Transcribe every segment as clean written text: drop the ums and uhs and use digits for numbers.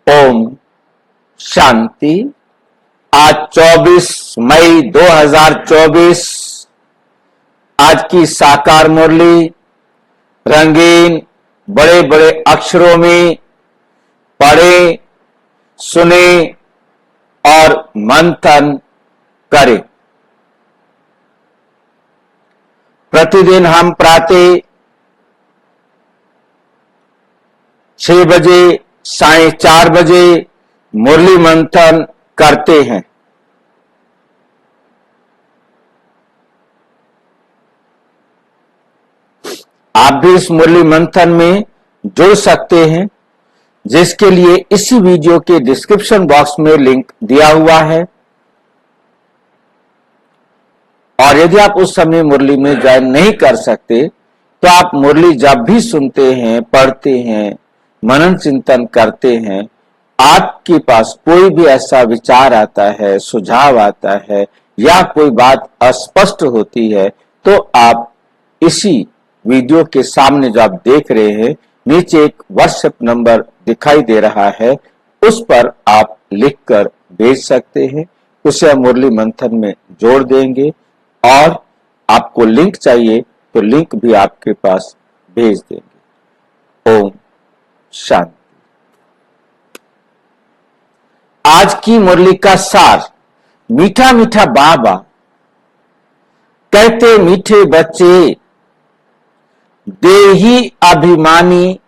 ओम शांति। आज 24 मई 2024 आज की साकार मुरली रंगीन बड़े बड़े अक्षरों में पढ़े, सुने और मंथन करें। प्रतिदिन हम प्रातः 6 बजे, 4:30 बजे मुरली मंथन करते हैं। आप भी इस मुरली मंथन में जुड़ सकते हैं, जिसके लिए इसी वीडियो के डिस्क्रिप्शन बॉक्स में लिंक दिया हुआ है। और यदि आप उस समय मुरली में ज्वाइन नहीं कर सकते तो आप मुरली जब भी सुनते हैं, पढ़ते हैं, मनन चिंतन करते हैं, आपके पास कोई भी ऐसा विचार आता है, सुझाव आता है या कोई बात अस्पष्ट होती है, तो आप इसी वीडियो के सामने जो आप देख रहे हैं, नीचे एक व्हाट्सएप नंबर दिखाई दे रहा है, उस पर आप लिखकर भेज सकते हैं। उसे हम मुरली मंथन में जोड़ देंगे और आपको लिंक चाहिए तो लिंक भी आपके पास भेज देंगे। ओम शांति। आज की मुरली का सार। मीठा मीठा बाबा कहते, मीठे बच्चे देही अभिमानी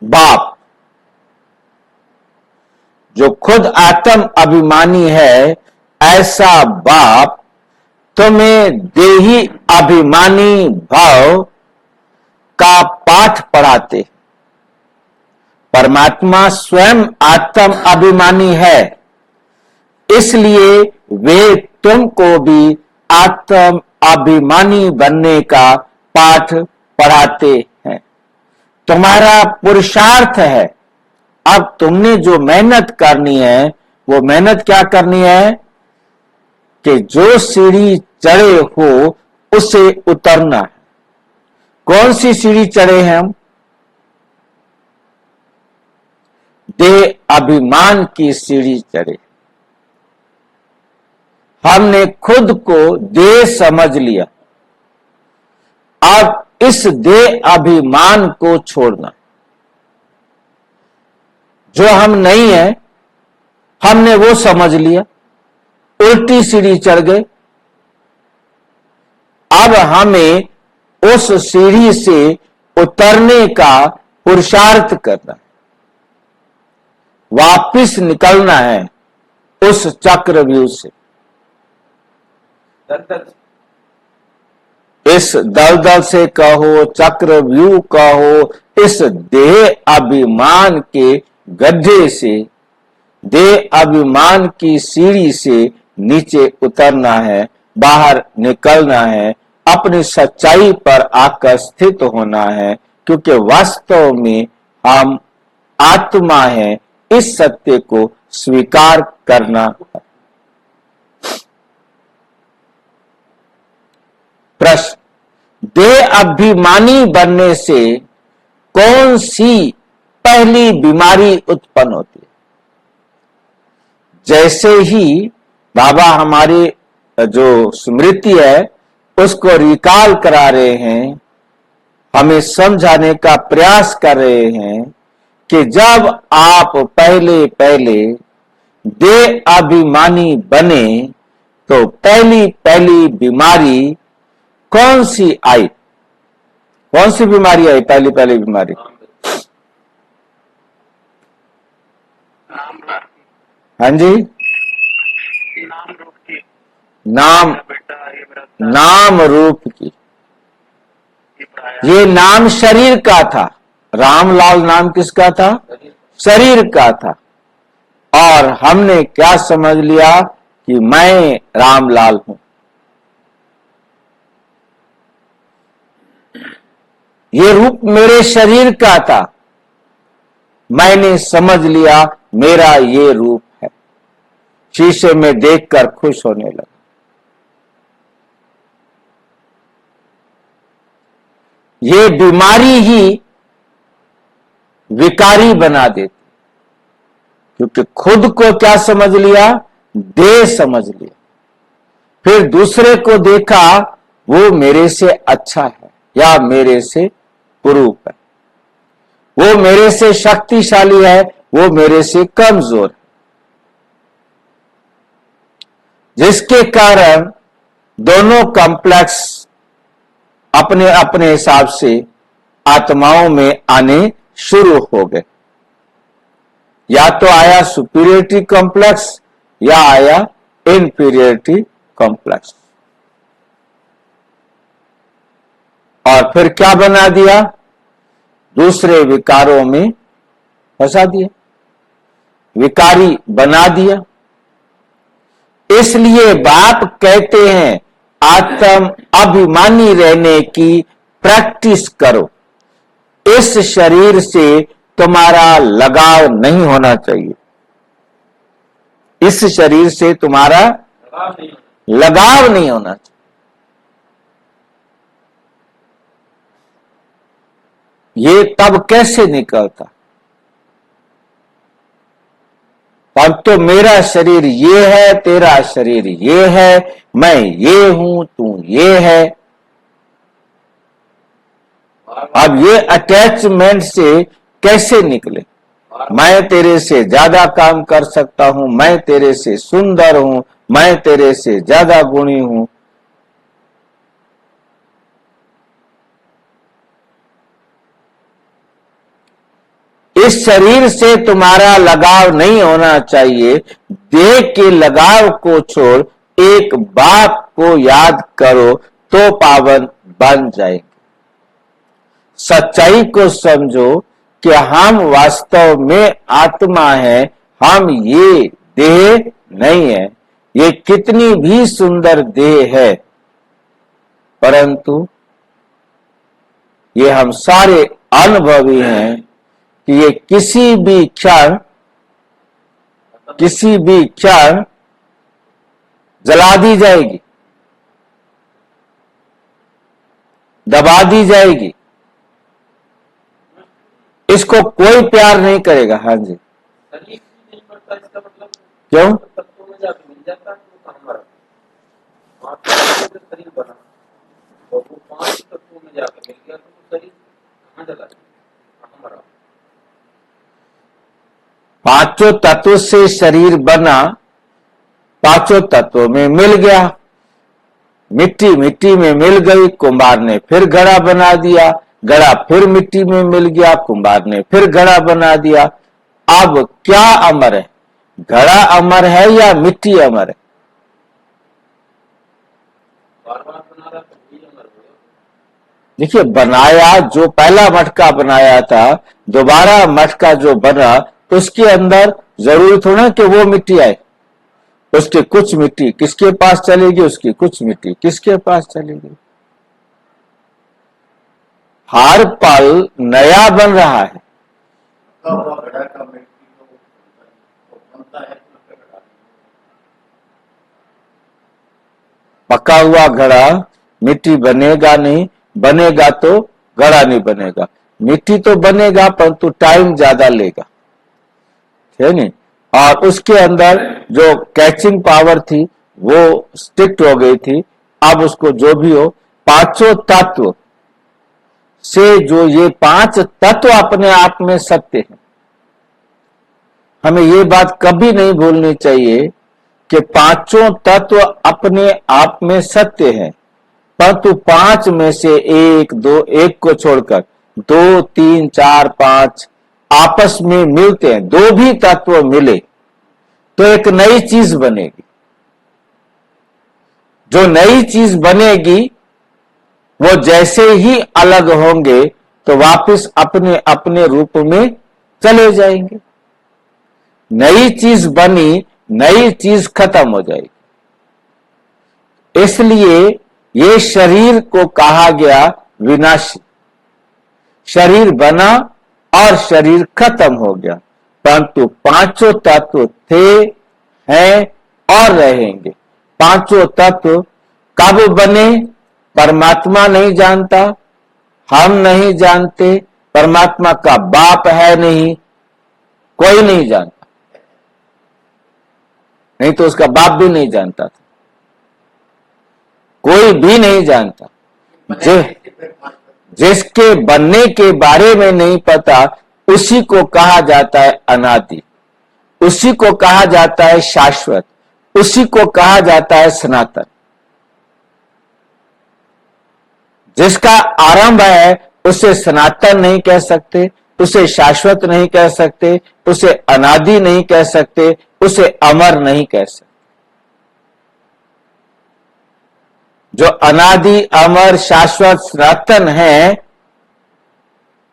बाप, जो खुद आत्म अभिमानी है, ऐसा बाप तुम्हें देही अभिमानी भाव का पाठ पढ़ाते। परमात्मा स्वयं आत्म अभिमानी है, इसलिए वे तुमको भी आत्म अभिमानी बनने का पाठ पढ़ाते हैं। तुम्हारा पुरुषार्थ है। अब तुमने जो मेहनत करनी है, वो मेहनत क्या करनी है कि जो सीढ़ी चढ़े हो उसे उतरना है। कौन सी सीढ़ी चढ़े हैं हम? देह अभिमान की सीढ़ी चढ़े। हमने खुद को देह समझ लिया। अब इस देह अभिमान को छोड़ना। जो हम नहीं है, हमने वो समझ लिया, उल्टी सीढ़ी चढ़ गए। अब हमें उस सीढ़ी से उतरने का पुरुषार्थ करना है, वापिस निकलना है उस चक्रव्यूह से। इस दलदल से कहो, चक्रव्यूह कहो, इस देह अभिमान के गड्ढे से, देह अभिमान की सीढ़ी से नीचे उतरना है, बाहर निकलना है, अपनी सच्चाई पर आकर स्थित होना है, क्योंकि वास्तव में हम आत्मा है। इस सत्य को स्वीकार करना। प्रश्न, देह अभिमानी बनने से कौन सी पहली बीमारी उत्पन्न होती है? जैसे ही बाबा हमारी जो स्मृति है उसको रिकॉल करा रहे हैं, हमें समझाने का प्रयास कर रहे हैं कि जब आप पहले पहले देह अभिमानी बने तो पहली पहली बीमारी कौन सी आई? कौन सी बीमारी आई? पहली पहली बीमारी हाँ जी, नाम रूप की। ये नाम शरीर का था। रामलाल नाम किसका था? शरीर का था। और हमने क्या समझ लिया कि मैं रामलाल हूं। ये रूप मेरे शरीर का था, मैंने समझ लिया मेरा ये रूप है। शीशे में देखकर खुश होने लगा। ये बीमारी ही विकारी बना देती। क्योंकि खुद को क्या समझ लिया, देह समझ लिया। फिर दूसरे को देखा वो मेरे से अच्छा है या मेरे से कुरूप है, वो मेरे से शक्तिशाली है, वो मेरे से कमजोर है, जिसके कारण दोनों कॉम्प्लेक्स अपने अपने हिसाब से आत्माओं में आने शुरू हो गए। या तो आया सुपीरियरिटी कॉम्प्लेक्स या आया इनफीरियरिटी कॉम्प्लेक्स, और फिर क्या बना दिया, दूसरे विकारों में फंसा दिया, विकारी बना दिया। इसलिए बाप कहते हैं आत्म अभिमानी रहने की प्रैक्टिस करो। इस शरीर से तुम्हारा लगाव नहीं होना चाहिए, इस शरीर से तुम्हारा लगाव नहीं होना चाहिए। ये तब कैसे निकलता, अब तो मेरा शरीर ये है, तेरा शरीर ये है, मैं ये हूं, तू ये है। अब ये अटैचमेंट से कैसे निकले, मैं तेरे से ज्यादा काम कर सकता हूं, मैं तेरे से सुंदर हूं, मैं तेरे से ज्यादा गुणी हूं। इस शरीर से तुम्हारा लगाव नहीं होना चाहिए। देह के लगाव को छोड़ एक बाप को याद करो तो पावन बन जाएंगे। सच्चाई को समझो कि हम वास्तव में आत्मा है, हम ये देह नहीं है। ये कितनी भी सुंदर देह है, परंतु ये हम सारे अनुभवी हैं कि ये किसी भी क्षण जला दी जाएगी, दबा दी जाएगी। इसको कोई प्यार नहीं करेगा। हाँ जी, क्यों? पांचों तत्व से शरीर बना, पांचों तत्वों में मिल गया। मिट्टी मिट्टी में मिल गई, कुम्हार ने फिर घड़ा बना दिया, घड़ा फिर मिट्टी में मिल गया, कुम्हार ने फिर घड़ा बना दिया। अब क्या अमर है, घड़ा अमर है या मिट्टी अमर है? देखिए, बनाया जो पहला मटका बनाया था, दोबारा मटका जो बना, उसके अंदर जरूरी थोड़ा कि वो मिट्टी आए। उसके कुछ मिट्टी किसके पास चलेगी, उसकी कुछ मिट्टी किसके पास चलेगी। हर पल नया बन रहा है। पका हुआ घड़ा मिट्टी बनेगा नहीं, बनेगा तो घड़ा नहीं बनेगा। मिट्टी तो बनेगा परंतु टाइम ज्यादा लेगा, है नहीं। और उसके अंदर जो कैचिंग पावर थी वो स्ट्रिक्ट हो गई थी। अब उसको जो भी हो, पांचों तत्व से जो ये पांच तत्व अपने आप में सत्य है। हमें ये बात कभी नहीं भूलनी चाहिए कि पांचों तत्व अपने आप में सत्य है, परंतु पांच में से एक को छोड़कर 2, 3, 4, 5 आपस में मिलते हैं। दो भी तत्व मिले तो एक नई चीज बनेगी। जो नई चीज बनेगी वो जैसे ही अलग होंगे तो वापस अपने अपने रूप में चले जाएंगे। नई चीज बनी, नई चीज खत्म हो जाएगी। इसलिए ये शरीर को कहा गया विनाशी। शरीर बना और शरीर खत्म हो गया, परंतु पांचों तत्व थे, हैं और रहेंगे। पांचों तत्व कब बने परमात्मा नहीं जानता, हम नहीं जानते, परमात्मा का बाप है नहीं, कोई नहीं जानता। नहीं तो उसका बाप भी नहीं जानता था, कोई भी नहीं जानता। जिसके बनने के बारे में नहीं पता उसी को कहा जाता है अनादि, उसी को कहा जाता है शाश्वत, उसी को कहा जाता है सनातन। जिसका आरंभ है उसे सनातन नहीं कह सकते, उसे शाश्वत नहीं कह सकते, उसे अनादि नहीं कह सकते, उसे अमर नहीं कह सकते। जो अनादि, अमर, शाश्वत, सनातन है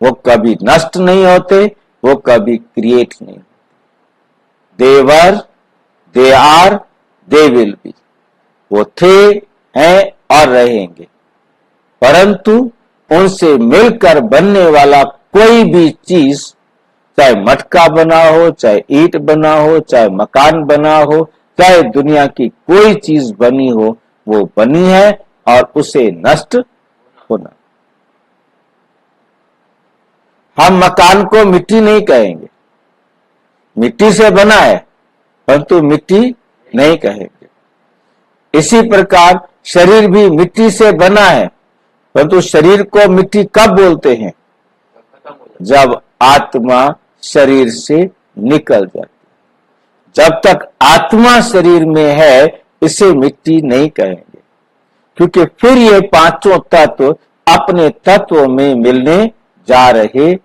वो कभी नष्ट नहीं होते, वो कभी क्रिएट नहीं होते। They were, they are, they will be. वो थे, हैं और रहेंगे, परंतु उनसे मिलकर बनने वाला कोई भी चीज, चाहे मटका बना हो, चाहे ईंट बना हो, चाहे मकान बना हो, चाहे दुनिया की कोई चीज बनी हो, वो बनी है और उसे नष्ट होना। हम मकान को मिट्टी नहीं कहेंगे, मिट्टी से बना है परंतु मिट्टी नहीं कहेंगे। इसी प्रकार शरीर भी मिट्टी से बना है, परंतु शरीर को मिट्टी कब बोलते हैं? जब आत्मा शरीर से निकल जाती। जब तक आत्मा शरीर में है इसे मिट्टी नहीं कहेंगे, क्योंकि फिर ये पांचों तत्व अपने तत्व में मिलने जा रहे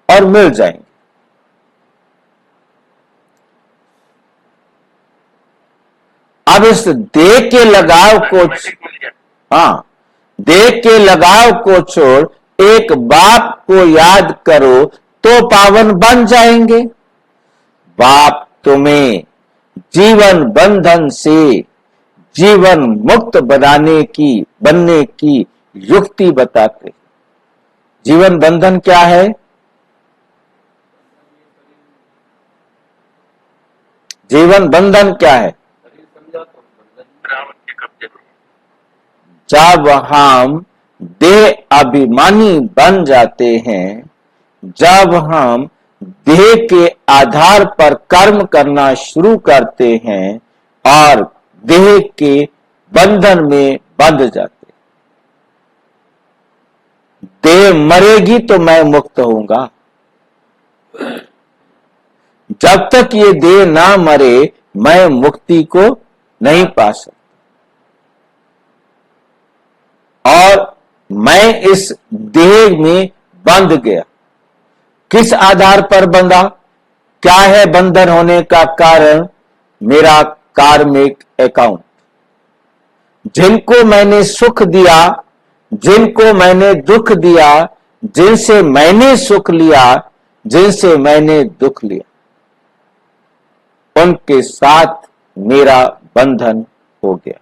और मिल जाएंगे। अब इस देह के लगाव को, देह के लगाव को छोड़ एक बाप को याद करो तो पावन बन जाएंगे। बाप तुम्हें जीवन बंधन से जीवन मुक्त बनने की युक्ति बताते। जीवन बंधन क्या है? जीवन बंधन क्या है? जब हम देह अभिमानी बन जाते हैं, जब हम देह के आधार पर कर्म करना शुरू करते हैं और देह के बंधन में बंध जाते हैं। देह मरेगी तो मैं मुक्त होऊंगा। जब तक ये देह ना मरे मैं मुक्ति को नहीं पा सकता। और मैं इस देह में बंध गया। किस आधार पर बंधा? क्या है बंधन होने का कारण? मेरा कार्मिक अकाउंट। जिनको मैंने सुख दिया, जिनको मैंने दुख दिया, जिनसे मैंने सुख लिया, जिनसे मैंने दुख लिया, उनके साथ मेरा बंधन हो गया।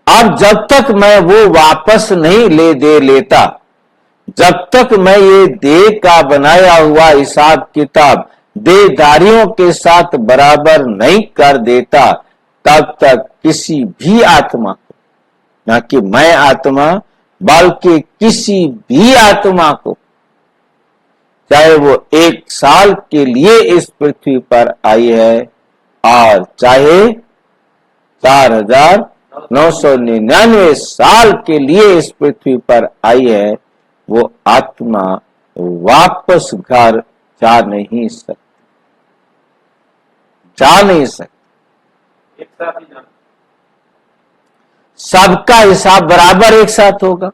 अब जब तक मैं वो वापस नहीं दे लेता, जब तक मैं ये देह का बनाया हुआ हिसाब किताब देहधारियों के साथ बराबर नहीं कर देता, तब तक किसी भी आत्मा को, ना कि मैं आत्मा बल्कि किसी भी आत्मा को, चाहे वो 1 साल के लिए इस पृथ्वी पर आई है और चाहे 4999 साल के लिए इस पृथ्वी पर आई है, वो आत्मा वापस घर जा नहीं सकती। एक साथ ही जाना। सबका हिसाब बराबर एक साथ होगा।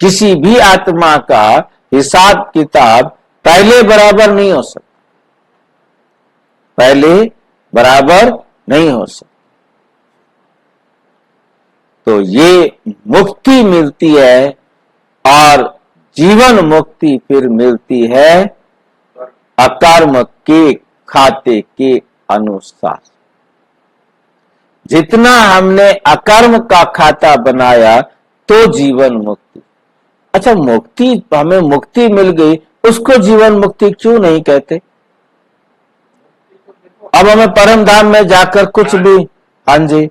किसी भी आत्मा का हिसाब किताब पहले बराबर नहीं हो सकता, पहले बराबर नहीं हो सकता। तो ये मुक्ति मिलती है और जीवन मुक्ति फिर मिलती है अकर्म के खाते के अनुसार। जितना हमने अकर्म का खाता बनाया तो जीवन मुक्ति। अच्छा, मुक्ति, हमें मुक्ति मिल गई, उसको जीवन मुक्ति क्यों नहीं कहते? अब हमें परम धाम में जाकर कुछ भी, हाँ जी,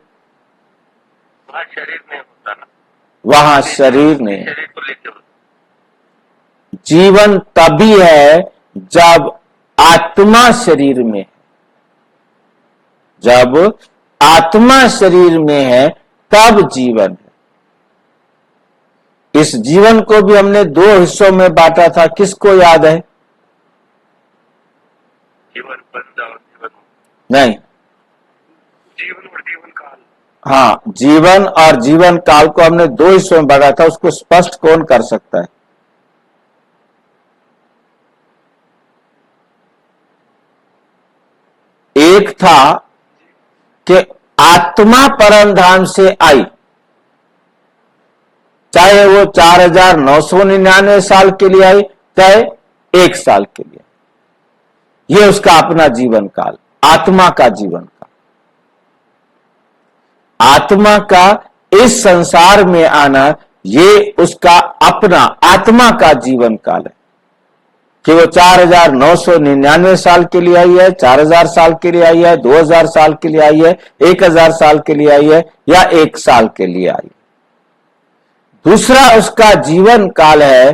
वहां शरीर नहीं होता ना, वहां शरीर नहीं। शरीर को लेके जीवन तभी है जब आत्मा शरीर में है। जब आत्मा शरीर में है तब जीवन है। इस जीवन को भी हमने 2 हिस्सों में बांटा था, किसको याद है? जीवन बंध और जीवन नहीं, जीवन और जीवन काल। हाँ, जीवन और जीवन काल को हमने 2 हिस्सों में बांटा था। उसको स्पष्ट कौन कर सकता है? एक था कि आत्मा परम धाम से आई, चाहे वो 4999 साल के लिए आई, चाहे 1 साल के लिए, ये उसका अपना जीवन काल, आत्मा का जीवन काल। आत्मा का इस संसार में आना, ये उसका अपना आत्मा का जीवन काल है कि वो 4999 साल के लिए आई है, 4000 साल के लिए आई है, 2000 साल के लिए आई है, 1000 साल के लिए आई है, या 1 साल के लिए आई है। दूसरा उसका जीवन काल है,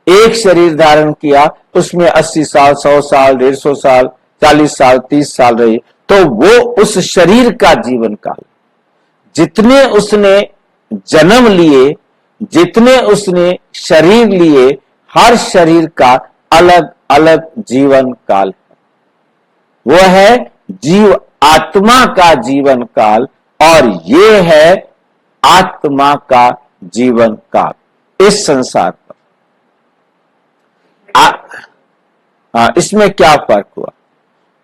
एक शरीर धारण किया, उसमें 80 साल, 100 साल, 150 साल, 40 साल, 30 साल रही, तो वो उस शरीर का जीवन काल। जितने उसने जन्म लिए, जितने उसने शरीर लिए, हर शरीर का अलग अलग जीवन काल है। वो है जीव आत्मा का जीवन काल, और ये है आत्मा का जीवन काल इस संसार पर। इसमें क्या फर्क हुआ?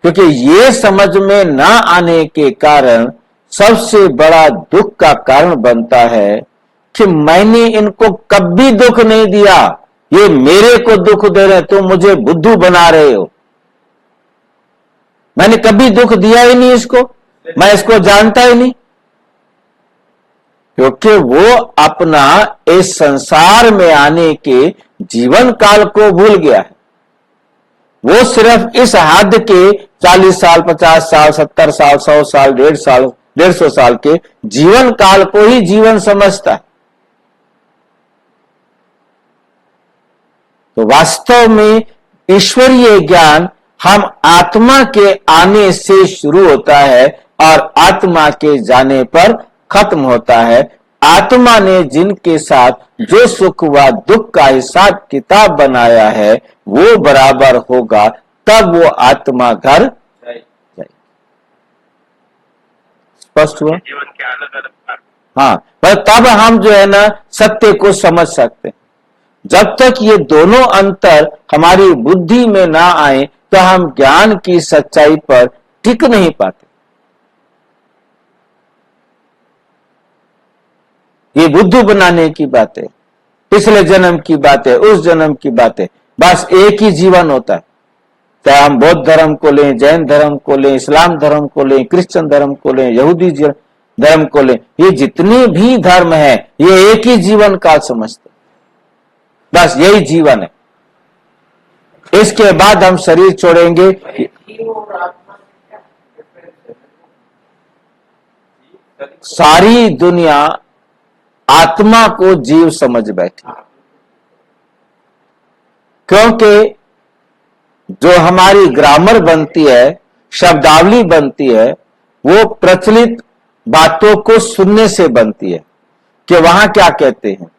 क्योंकि ये समझ में ना आने के कारण सबसे बड़ा दुख का कारण बनता है कि मैंने इनको कभी दुख नहीं दिया, ये मेरे को दुख दे रहे, तुम मुझे बुद्धू बना रहे हो। मैंने कभी दुख दिया ही नहीं इसको, मैं इसको जानता ही नहीं। क्योंकि वो अपना इस संसार में आने के जीवन काल को भूल गया है। वो सिर्फ इस हद के 40 साल, 50 साल, 70 साल, 100 साल, 150 साल के जीवन काल को ही जीवन समझता है। तो वास्तव में ईश्वरीय ज्ञान हम आत्मा के आने से शुरू होता है और आत्मा के जाने पर खत्म होता है। आत्मा ने जिनके साथ जो सुख व दुख का हिसाब किताब बनाया है वो बराबर होगा, तब वो आत्मा घर जाए। स्पष्ट हुआ? जीवन के अलग अलग भाग। हाँ, पर तब हम जो है ना सत्य को समझ सकते हैं। जब तक ये दोनों अंतर हमारी बुद्धि में ना आए तो हम ज्ञान की सच्चाई पर टिक नहीं पाते। ये बुद्धू बनाने की बात है, पिछले जन्म की बात है, उस जन्म की बात है। बस एक ही जीवन होता है, चाहे हम बौद्ध धर्म को लें, जैन धर्म को लें, इस्लाम धर्म को लें, क्रिश्चियन धर्म को लें, यहूदी धर्म को लें, ये जितने भी धर्म है ये एक ही जीवन काल समझते, बस यही जीवन है। इसके बाद हम शरीर छोड़ेंगे। सारी दुनिया आत्मा को जीव समझ बैठी, क्योंकि जो हमारी ग्रामर बनती है, शब्दावली बनती है, वो प्रचलित बातों को सुनने से बनती है कि वहां क्या कहते हैं।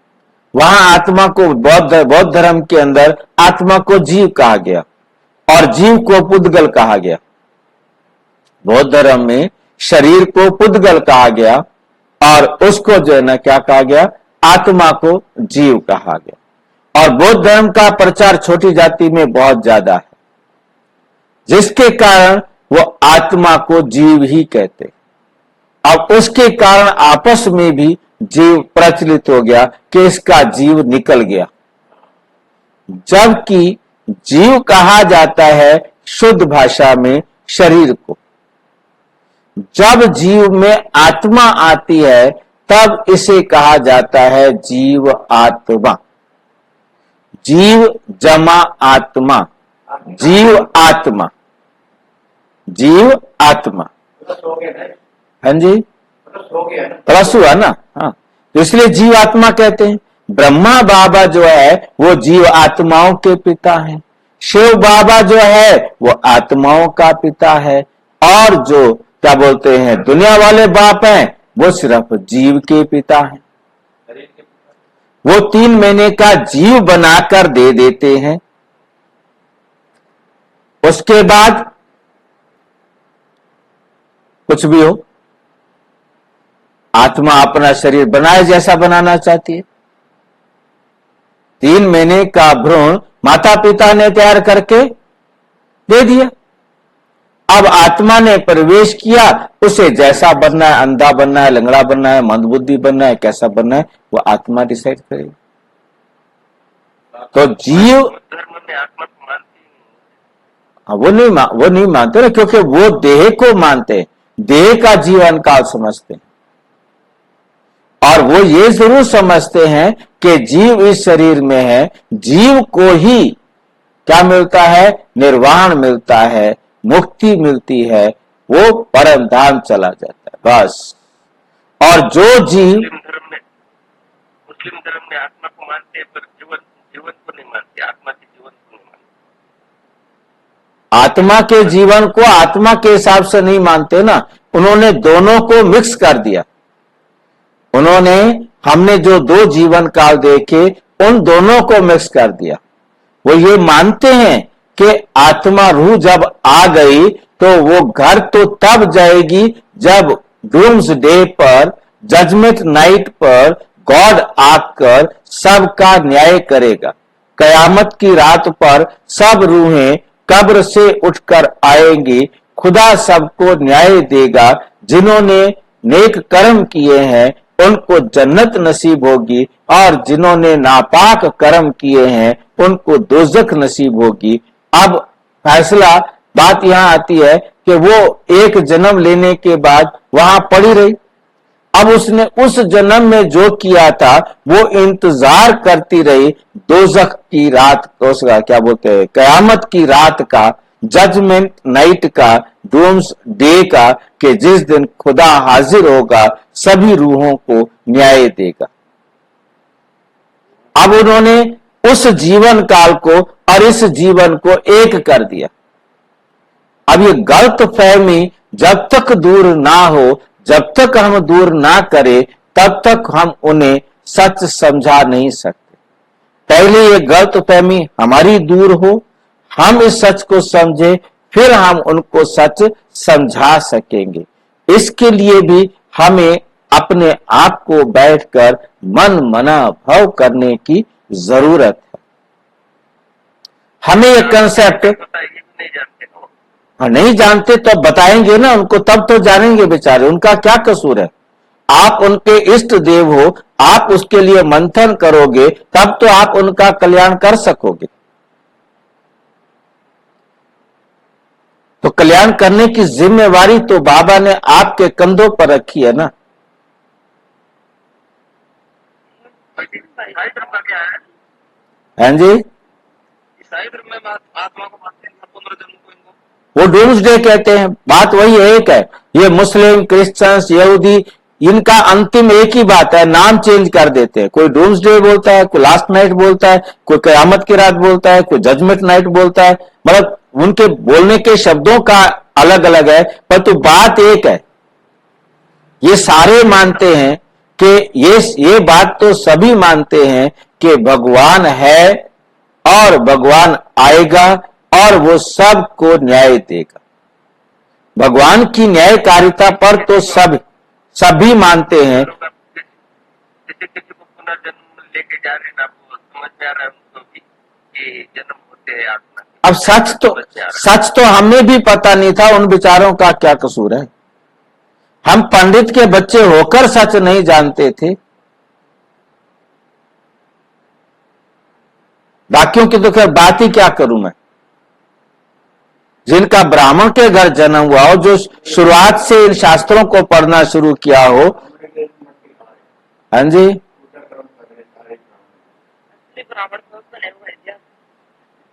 वहां आत्मा को बौद्ध धर्म के अंदर आत्मा को जीव कहा गया और जीव को पुद्गल कहा गया। बौद्ध धर्म में शरीर को पुद्गल कहा गया और उसको जो है ना क्या कहा गया, आत्मा को जीव कहा गया। और बौद्ध धर्म का प्रचार छोटी जाति में बहुत ज्यादा है, जिसके कारण वो आत्मा को जीव ही कहते। अब उसके कारण आपस में भी जीव प्रचलित हो गया कि इसका जीव निकल गया, जबकि जीव कहा जाता है शुद्ध भाषा में शरीर को। जब जीव में आत्मा आती है तब इसे कहा जाता है जीव आत्मा। जीव जमा आत्मा, जीव आत्मा, जीव आत्मा। हाँ जी, प्लस हुआ ना। हाँ, तो इसलिए जीव आत्मा कहते हैं। ब्रह्मा बाबा जो है वो जीव आत्माओं के पिता हैं। शिव बाबा जो है वो आत्माओं का पिता है। और जो क्या बोलते हैं दुनिया वाले बाप हैं, वो सिर्फ जीव के पिता हैं। वो 3 महीने का जीव बनाकर दे देते हैं। उसके बाद कुछ भी हो, आत्मा अपना शरीर बनाए जैसा बनाना चाहती है। 3 महीने का भ्रूण माता पिता ने तैयार करके दे दिया। अब आत्मा ने प्रवेश किया, उसे जैसा बनना है, अंधा बनना है, लंगड़ा बनना है, मंदबुद्धि बनना है, कैसा बनना है, वो आत्मा डिसाइड करेगी। तो जीव धर्म में आत्मा को मानती नहीं। वो नहीं मानते ना, क्योंकि वो देह को मानते हैं, देह का जीवन काल समझते हैं। और वो ये जरूर समझते हैं कि जीव इस शरीर में है, जीव को ही क्या मिलता है, निर्वाण मिलता है, मुक्ति मिलती है, वो परम धाम चला जाता है बस। और जो जीव मुस्लिम धर्म में आत्मा को मानते हैं, पर जीवन को नहीं मानते, आत्मा के जीवन को नहीं मानते। आत्मा के जीवन को आत्मा के हिसाब से नहीं मानते ना, उन्होंने दोनों को मिक्स कर दिया। उन्होंने हमने जो 2 जीवन काल देखे, उन दोनों को मिक्स कर दिया। वो ये मानते हैं कि आत्मा रूह जब आ गई तो वो घर तो तब जाएगी जब डूम्स डे पर, जजमेंट नाइट पर गॉड आकर सबका न्याय करेगा। कयामत की रात पर सब रूहें कब्र से उठकर आएंगी, खुदा सबको न्याय देगा। जिन्होंने नेक कर्म किए हैं उनको जन्नत नसीब होगी, और जिन्होंने नापाक कर्म किए हैं उनको दोजख नसीब होगी। अब फैसला बात यहां आती है कि वो एक जन्म लेने के बाद वहां पड़ी रही। अब उसने उस जन्म में जो किया था वो इंतजार करती रही दोजख की रात, उसका क्या बोलते हैं, कयामत की रात का, जजमेंट नाइट का, डूम्स डे का, कि जिस दिन खुदा हाजिर होगा, सभी रूहों को न्याय देगा। अब उन्होंने उस जीवन काल को और इस जीवन को एक कर दिया। अब ये गलत फहमी जब तक दूर ना हो, जब तक हम दूर ना करें, तब तक हम उन्हें सच समझा नहीं सकते। पहले ये गलत फहमी हमारी दूर हो, हम इस सच को समझे, फिर हम उनको सच समझा सकेंगे। इसके लिए भी हमें अपने आप को बैठकर मन मना भाव करने की जरूरत है। हमें ये कंसेप्ट नहीं जानते हो। नहीं जानते तो बताएंगे ना उनको, तब तो जानेंगे बेचारे, उनका क्या कसूर है। आप उनके इष्ट देव हो, आप उसके लिए मंथन करोगे, तब तो आप उनका कल्याण कर सकोगे। तो कल्याण करने की जिम्मेवारी तो बाबा ने आपके कंधों पर रखी है ना। ईसाई धर्म का क्या है? हैं जी, ईसाई धर्म में आत्मा को मानते हैं, पुनर्जन्म को इनको वो डूम्सडे कहते हैं। बात वही एक है। ये मुस्लिम, क्रिश्चियंस, यहूदी, इनका अंतिम एक ही बात है, नाम चेंज कर देते हैं। कोई डूम्सडे बोलता है, कोई लास्ट नाइट बोलता है, कोई कयामत की रात बोलता है, कोई जजमेंट नाइट बोलता है। मतलब उनके बोलने के शब्दों का अलग अलग है, पर तो बात एक है। ये सारे मानते हैं कि ये बात तो सभी मानते हैं कि भगवान है और भगवान आएगा और वो सबको न्याय देगा। भगवान की न्यायकारिता पर तो सभी मानते हैं। किसी को पुनर्जन्म लेके जा रहे हैं, आपको समझ में आ रहा है उनको भी कि जन्म होते हैं आत्मा। अब सच तो हमें भी पता नहीं था, उन विचारों का क्या कसूर है। हम पंडित के बच्चे होकर सच नहीं जानते थे। बाकियों की तो खैर बात ही क्या करूं मैं। जिनका ब्राह्मण के घर जन्म हुआ हो, जो शुरुआत से इन शास्त्रों को पढ़ना शुरू किया हो। हाँ जी,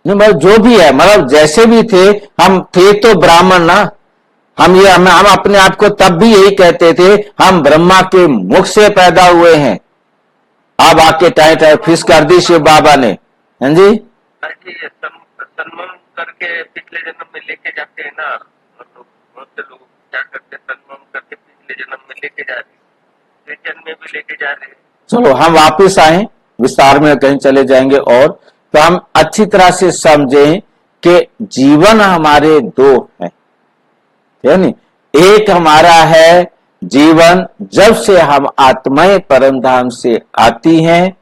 नहीं मतलब जो भी है, मतलब जैसे भी थे, हम थे तो ब्राह्मण ना। हम अपने आप को तब भी यही कहते थे, हम ब्रह्मा के मुख से पैदा हुए हैं। अब आके टाइ टाइ फिस कर दी शिव बाबा ने। हाँ जी, सन्मान करके पिछले जन्म में लेके जाते हैं ना, बहुत से लोग क्या करते जा रहे हैं। चलो हम वापस आए, विस्तार में कहीं चले जाएंगे और तो हम अच्छी तरह से समझें कि जीवन हमारे दो हैं, है नहीं। एक हमारा है जीवन जब से हम आत्माएं परम धाम से आती हैं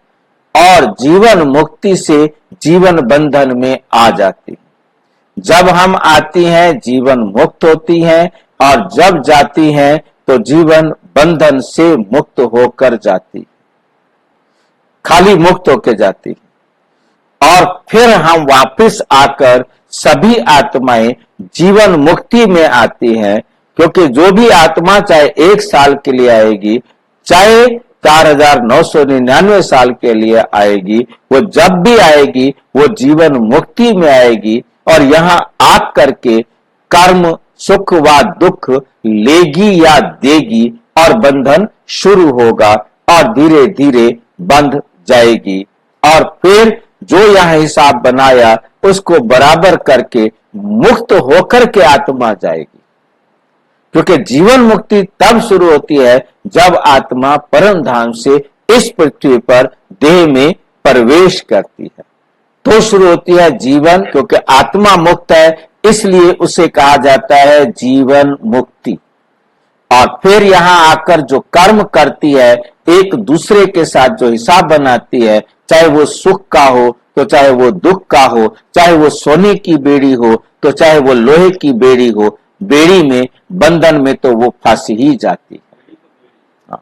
और जीवन मुक्ति से जीवन बंधन में आ जाती है। जब हम आती हैं जीवन मुक्त होती हैं और जब जाती हैं तो जीवन बंधन से मुक्त होकर जाती है, खाली मुक्त होकर जाती है। और फिर हम वापस आकर सभी आत्माएं जीवन मुक्ति में आती हैं, क्योंकि जो भी आत्मा चाहे 1 साल के लिए आएगी, चाहे 4999 साल के लिए आएगी, वो जब भी आएगी वो जीवन मुक्ति में आएगी और यहां आकर के कर्म सुख व दुख लेगी या देगी और बंधन शुरू होगा और धीरे धीरे बंध जाएगी और फिर जो यहां हिसाब बनाया उसको बराबर करके मुक्त होकर के आत्मा जाएगी। क्योंकि जीवन मुक्ति तब शुरू होती है जब आत्मा परम धाम से इस पृथ्वी पर देह में प्रवेश करती है, तो शुरू होती है जीवन। क्योंकि आत्मा मुक्त है इसलिए उसे कहा जाता है जीवन मुक्ति। और फिर यहां आकर जो कर्म करती है, एक दूसरे के साथ जो हिसाब बनाती है, चाहे वो सुख का हो तो चाहे वो दुख का हो, चाहे वो सोने की बेड़ी हो तो चाहे वो लोहे की बेड़ी हो, बेड़ी में बंधन में तो वो फंस ही जाती है।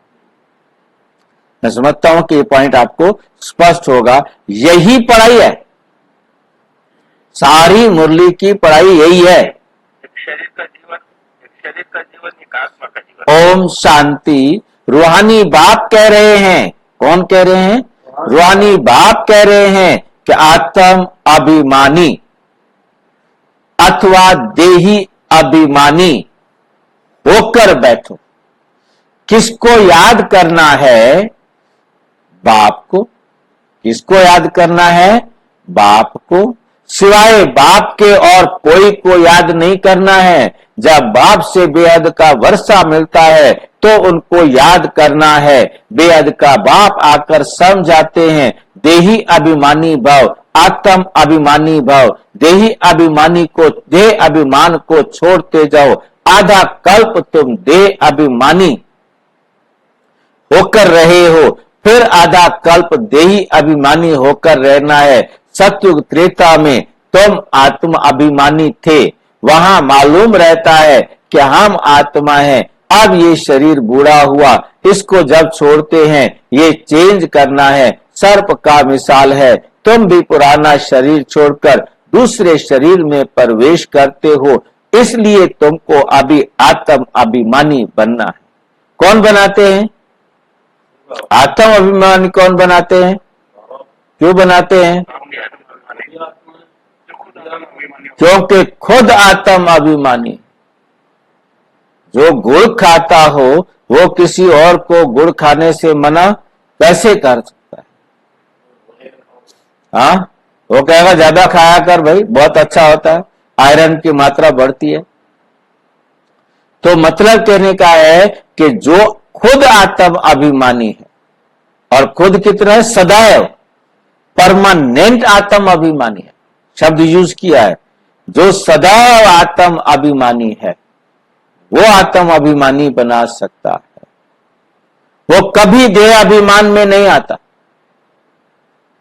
मैं समझता हूं कि ये पॉइंट आपको स्पष्ट होगा। यही पढ़ाई है, सारी मुरली की पढ़ाई यही है। एक शरीर का जीवन एक आत्मा का जीवन। ओम शांति। रूहानी बाप कह रहे हैं, कौन कह रहे हैं? रूहानी बाप कह रहे हैं कि आत्म अभिमानी अथवा देही अभिमानी होकर बैठो। किसको याद करना है? बाप को। किसको याद करना है? बाप को। सिवाय बाप के और कोई को याद नहीं करना है। जब बाप से बेहद का वर्षा मिलता है तो उनको याद करना है। बेहद का बाप आकर समझाते हैं, देही अभिमानी भव, आत्म अभिमानी भव। देही अभिमानी को, देह अभिमान को छोड़ते जाओ। आधा कल्प तुम देह अभिमानी होकर रहे हो, फिर आधा कल्प देही अभिमानी होकर रहना है। सतयुग त्रेता में तुम आत्म अभिमानी थे, वहां मालूम रहता है कि हम आत्मा हैं। अब ये शरीर बूढ़ा हुआ, इसको जब छोड़ते हैं ये चेंज करना है। सर्प का मिसाल है, तुम भी पुराना शरीर छोड़कर दूसरे शरीर में प्रवेश करते हो, इसलिए तुमको अभी आत्म अभिमानी बनना है। कौन बनाते हैं? आत्म अभिमानी कौन बनाते हैं? क्यों बनाते हैं? क्योंकि खुद आत्म अभिमानी। जो गुड़ खाता हो वो किसी और को गुड़ खाने से मना कैसे कर सकता है? हाँ, वो कहेगा ज्यादा खाया कर भाई, बहुत अच्छा होता है, आयरन की मात्रा बढ़ती है। तो मतलब कहने का है कि जो खुद आत्म अभिमानी है और खुद कितना है? सदैव परमानेंट आत्म अभिमानी है, शब्द यूज किया है। जो सदैव आत्म अभिमानी है वो आत्म अभिमानी बना सकता है। वो कभी देह अभिमान में नहीं आता।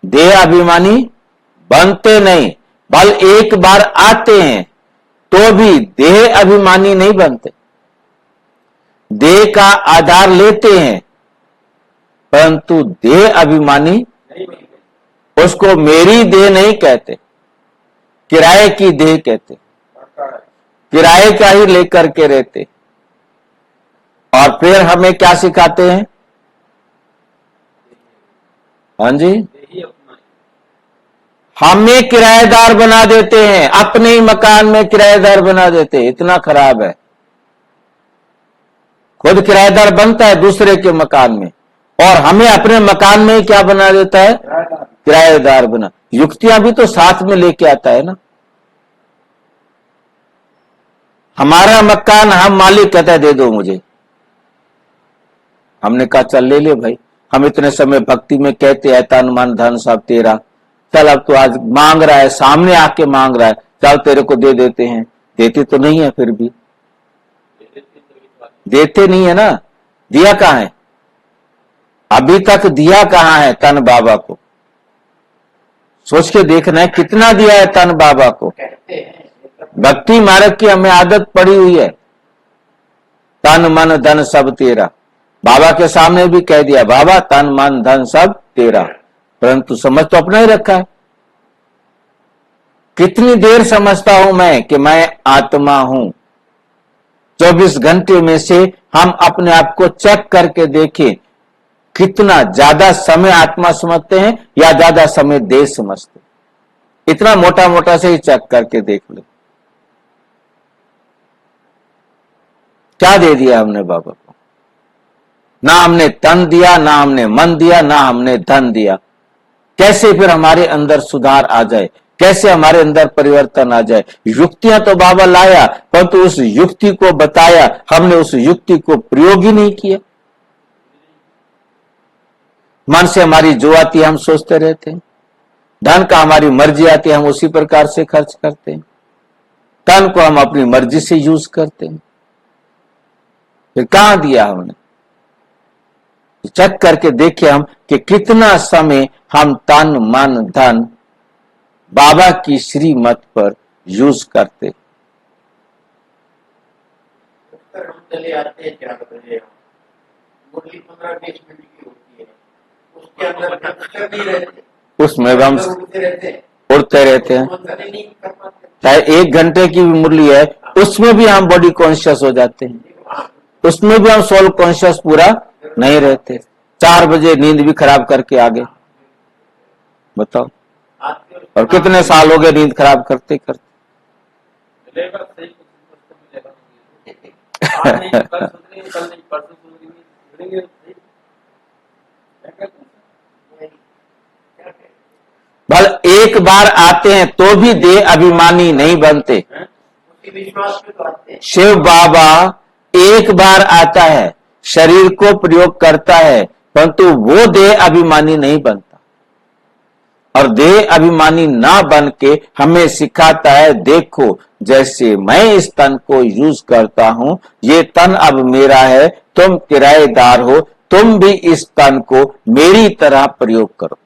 देह अभिमानी बनते नहीं, बल एक बार आते हैं तो भी देह अभिमानी नहीं बनते। देह का आधार लेते हैं परंतु देह अभिमानी, उसको मेरी देह नहीं कहते, किराए की देह कहते। किराए का ही लेकर के रहते। और फिर हमें क्या सिखाते हैं? हाँ जी, हमें किराएदार बना देते हैं, अपने ही मकान में किराएदार बना देते हैं। इतना खराब है। खुद किराएदार बनता है दूसरे के मकान में और हमें अपने मकान में ही क्या बना देता है? किराएदार बना। युक्तियां भी तो साथ में लेके आता है ना। हमारा मकान, हम मालिक कहता है दे दो मुझे, हमने कहा चल ले ले भाई। हम इतने समय भक्ति में कहते हैं तन मन धन सब तेरा, चल अब तो आज मांग रहा है, सामने आके मांग रहा है, चल तेरे को दे देते हैं। देते तो नहीं है, फिर भी देते नहीं है ना। दिया कहां है? अभी तक दिया कहां है तन बाबा को? सोच के देखना है कितना दिया है तन बाबा को। भक्ति मार्ग की हमें आदत पड़ी हुई है, तन मन धन सब तेरा। बाबा के सामने भी कह दिया, बाबा तन मन धन सब तेरा, परंतु समझ तो अपना ही रखा है। कितनी देर समझता हूं मैं कि मैं आत्मा हूं? 24 घंटे में से हम अपने आप को चेक करके देखें, कितना ज्यादा समय आत्मा समझते हैं या ज्यादा समय देह समझते हैं? इतना मोटा मोटा से ही चेक करके देख लो। क्या दे दिया हमने बाबा को? ना हमने तन दिया, ना हमने मन दिया, ना हमने धन दिया। कैसे फिर हमारे अंदर सुधार आ जाए, कैसे हमारे अंदर परिवर्तन आ जाए? युक्तियां तो बाबा लाया, परंतु उस युक्ति को बताया, हमने उस युक्ति को प्रयोग ही नहीं किया। मन से हमारी जो आती है हम सोचते रहते हैं, धन का हमारी मर्जी आती है हम उसी प्रकार से खर्च करते हैं, तन को हम अपनी मर्जी से यूज करते हैं। फिर कहां दिया हमने? चेक करके देखे हम कि कितना समय हम तन मन धन बाबा की श्रीमत पर यूज करते। हम चले आते हैं 4 बजे, मुरली 15-20 मिनट की होती है, उसके अंदर अक्षर नहीं रहते, उसमें हम उड़ते रहते हैं। नहीं कर पाते। चाहे 1 घंटे की भी मुरली है, उसमें भी हम बॉडी कॉन्शियस हो जाते हैं, उसमें भी हम सोल कॉन्शियस पूरा नहीं रहते। 4 बजे नींद भी खराब करके आगे, बताओ। और कितने साल हो गए नींद खराब करते करते। भल एक बार आते हैं तो भी देह अभिमानी नहीं बनते। शिव बाबा एक बार आता है, शरीर को प्रयोग करता है, परंतु वो देह अभिमानी नहीं बनता। और देह अभिमानी ना बन के हमें सिखाता है, देखो जैसे मैं इस तन को यूज करता हूं, ये तन अब मेरा है, तुम किराएदार हो, तुम भी इस तन को मेरी तरह प्रयोग करो।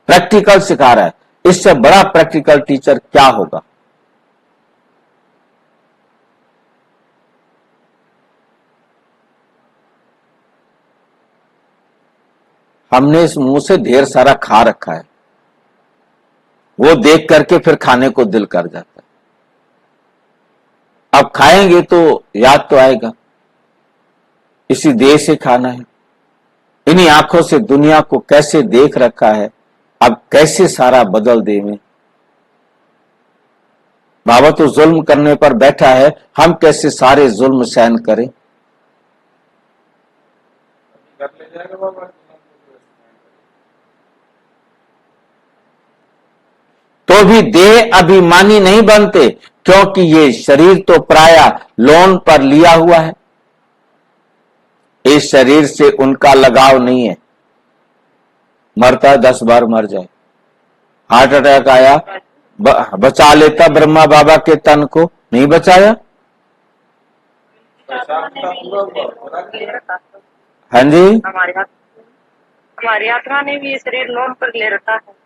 प्रैक्टिकल सिखा रहा है। इससे बड़ा प्रैक्टिकल टीचर क्या होगा? हमने इस मुंह से ढेर सारा खा रखा है, वो देख करके फिर खाने को दिल कर जाता है। अब खाएंगे तो याद तो आएगा, इसी देह से खाना है। इन्हीं आंखों से दुनिया को कैसे देख रखा है, अब कैसे सारा बदल दें। बाबा तो जुल्म करने पर बैठा है, हम कैसे सारे जुल्म सहन करें। तो भी देह अभिमानी नहीं बनते, क्योंकि ये शरीर तो प्राय लोन पर लिया हुआ है। इस शरीर से उनका लगाव नहीं है। मरता 10 बार मर जाए, हार्ट अटैक आया, बचा लेता ब्रह्मा बाबा के तन को, नहीं बचाया। हाँ जी, हमारी आत्मा ने भी ये शरीर लोन पर ले रखा है।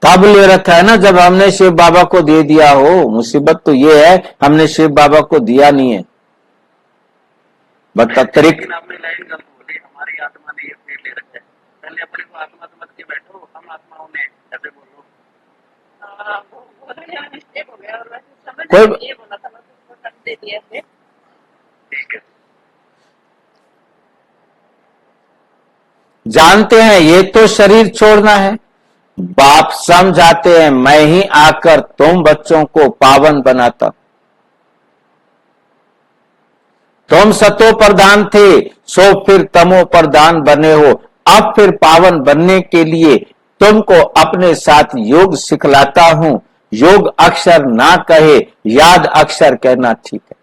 तब ले रखा है ना जब हमने शिव बाबा को दे दिया हो। मुसीबत तो ये है हमने शिव बाबा को दिया नहीं है। बता तरीक आपने लाइन गलत बोली, हमारी आत्मा ने ये शरीर ले रखा है। पहले अपने को आत्मा समझ के बैठो, हम आत्माओं ने ऐसे बोलो। मिस्टेक हो गया, और वैसे समझ कोई ये बोला था, मैं उसको कर दे दिया थे। ठीक है, जानते हैं ये तो शरीर छोड़ना है। बाप समझाते हैं, मैं ही आकर तुम बच्चों को पावन बनाता। तुम सतो प्रधान थे, सो फिर तमो प्रधान बने हो। अब फिर पावन बनने के लिए तुमको अपने साथ योग सिखलाता हूं। योग अक्षर ना कहे, याद अक्षर कहना ठीक है।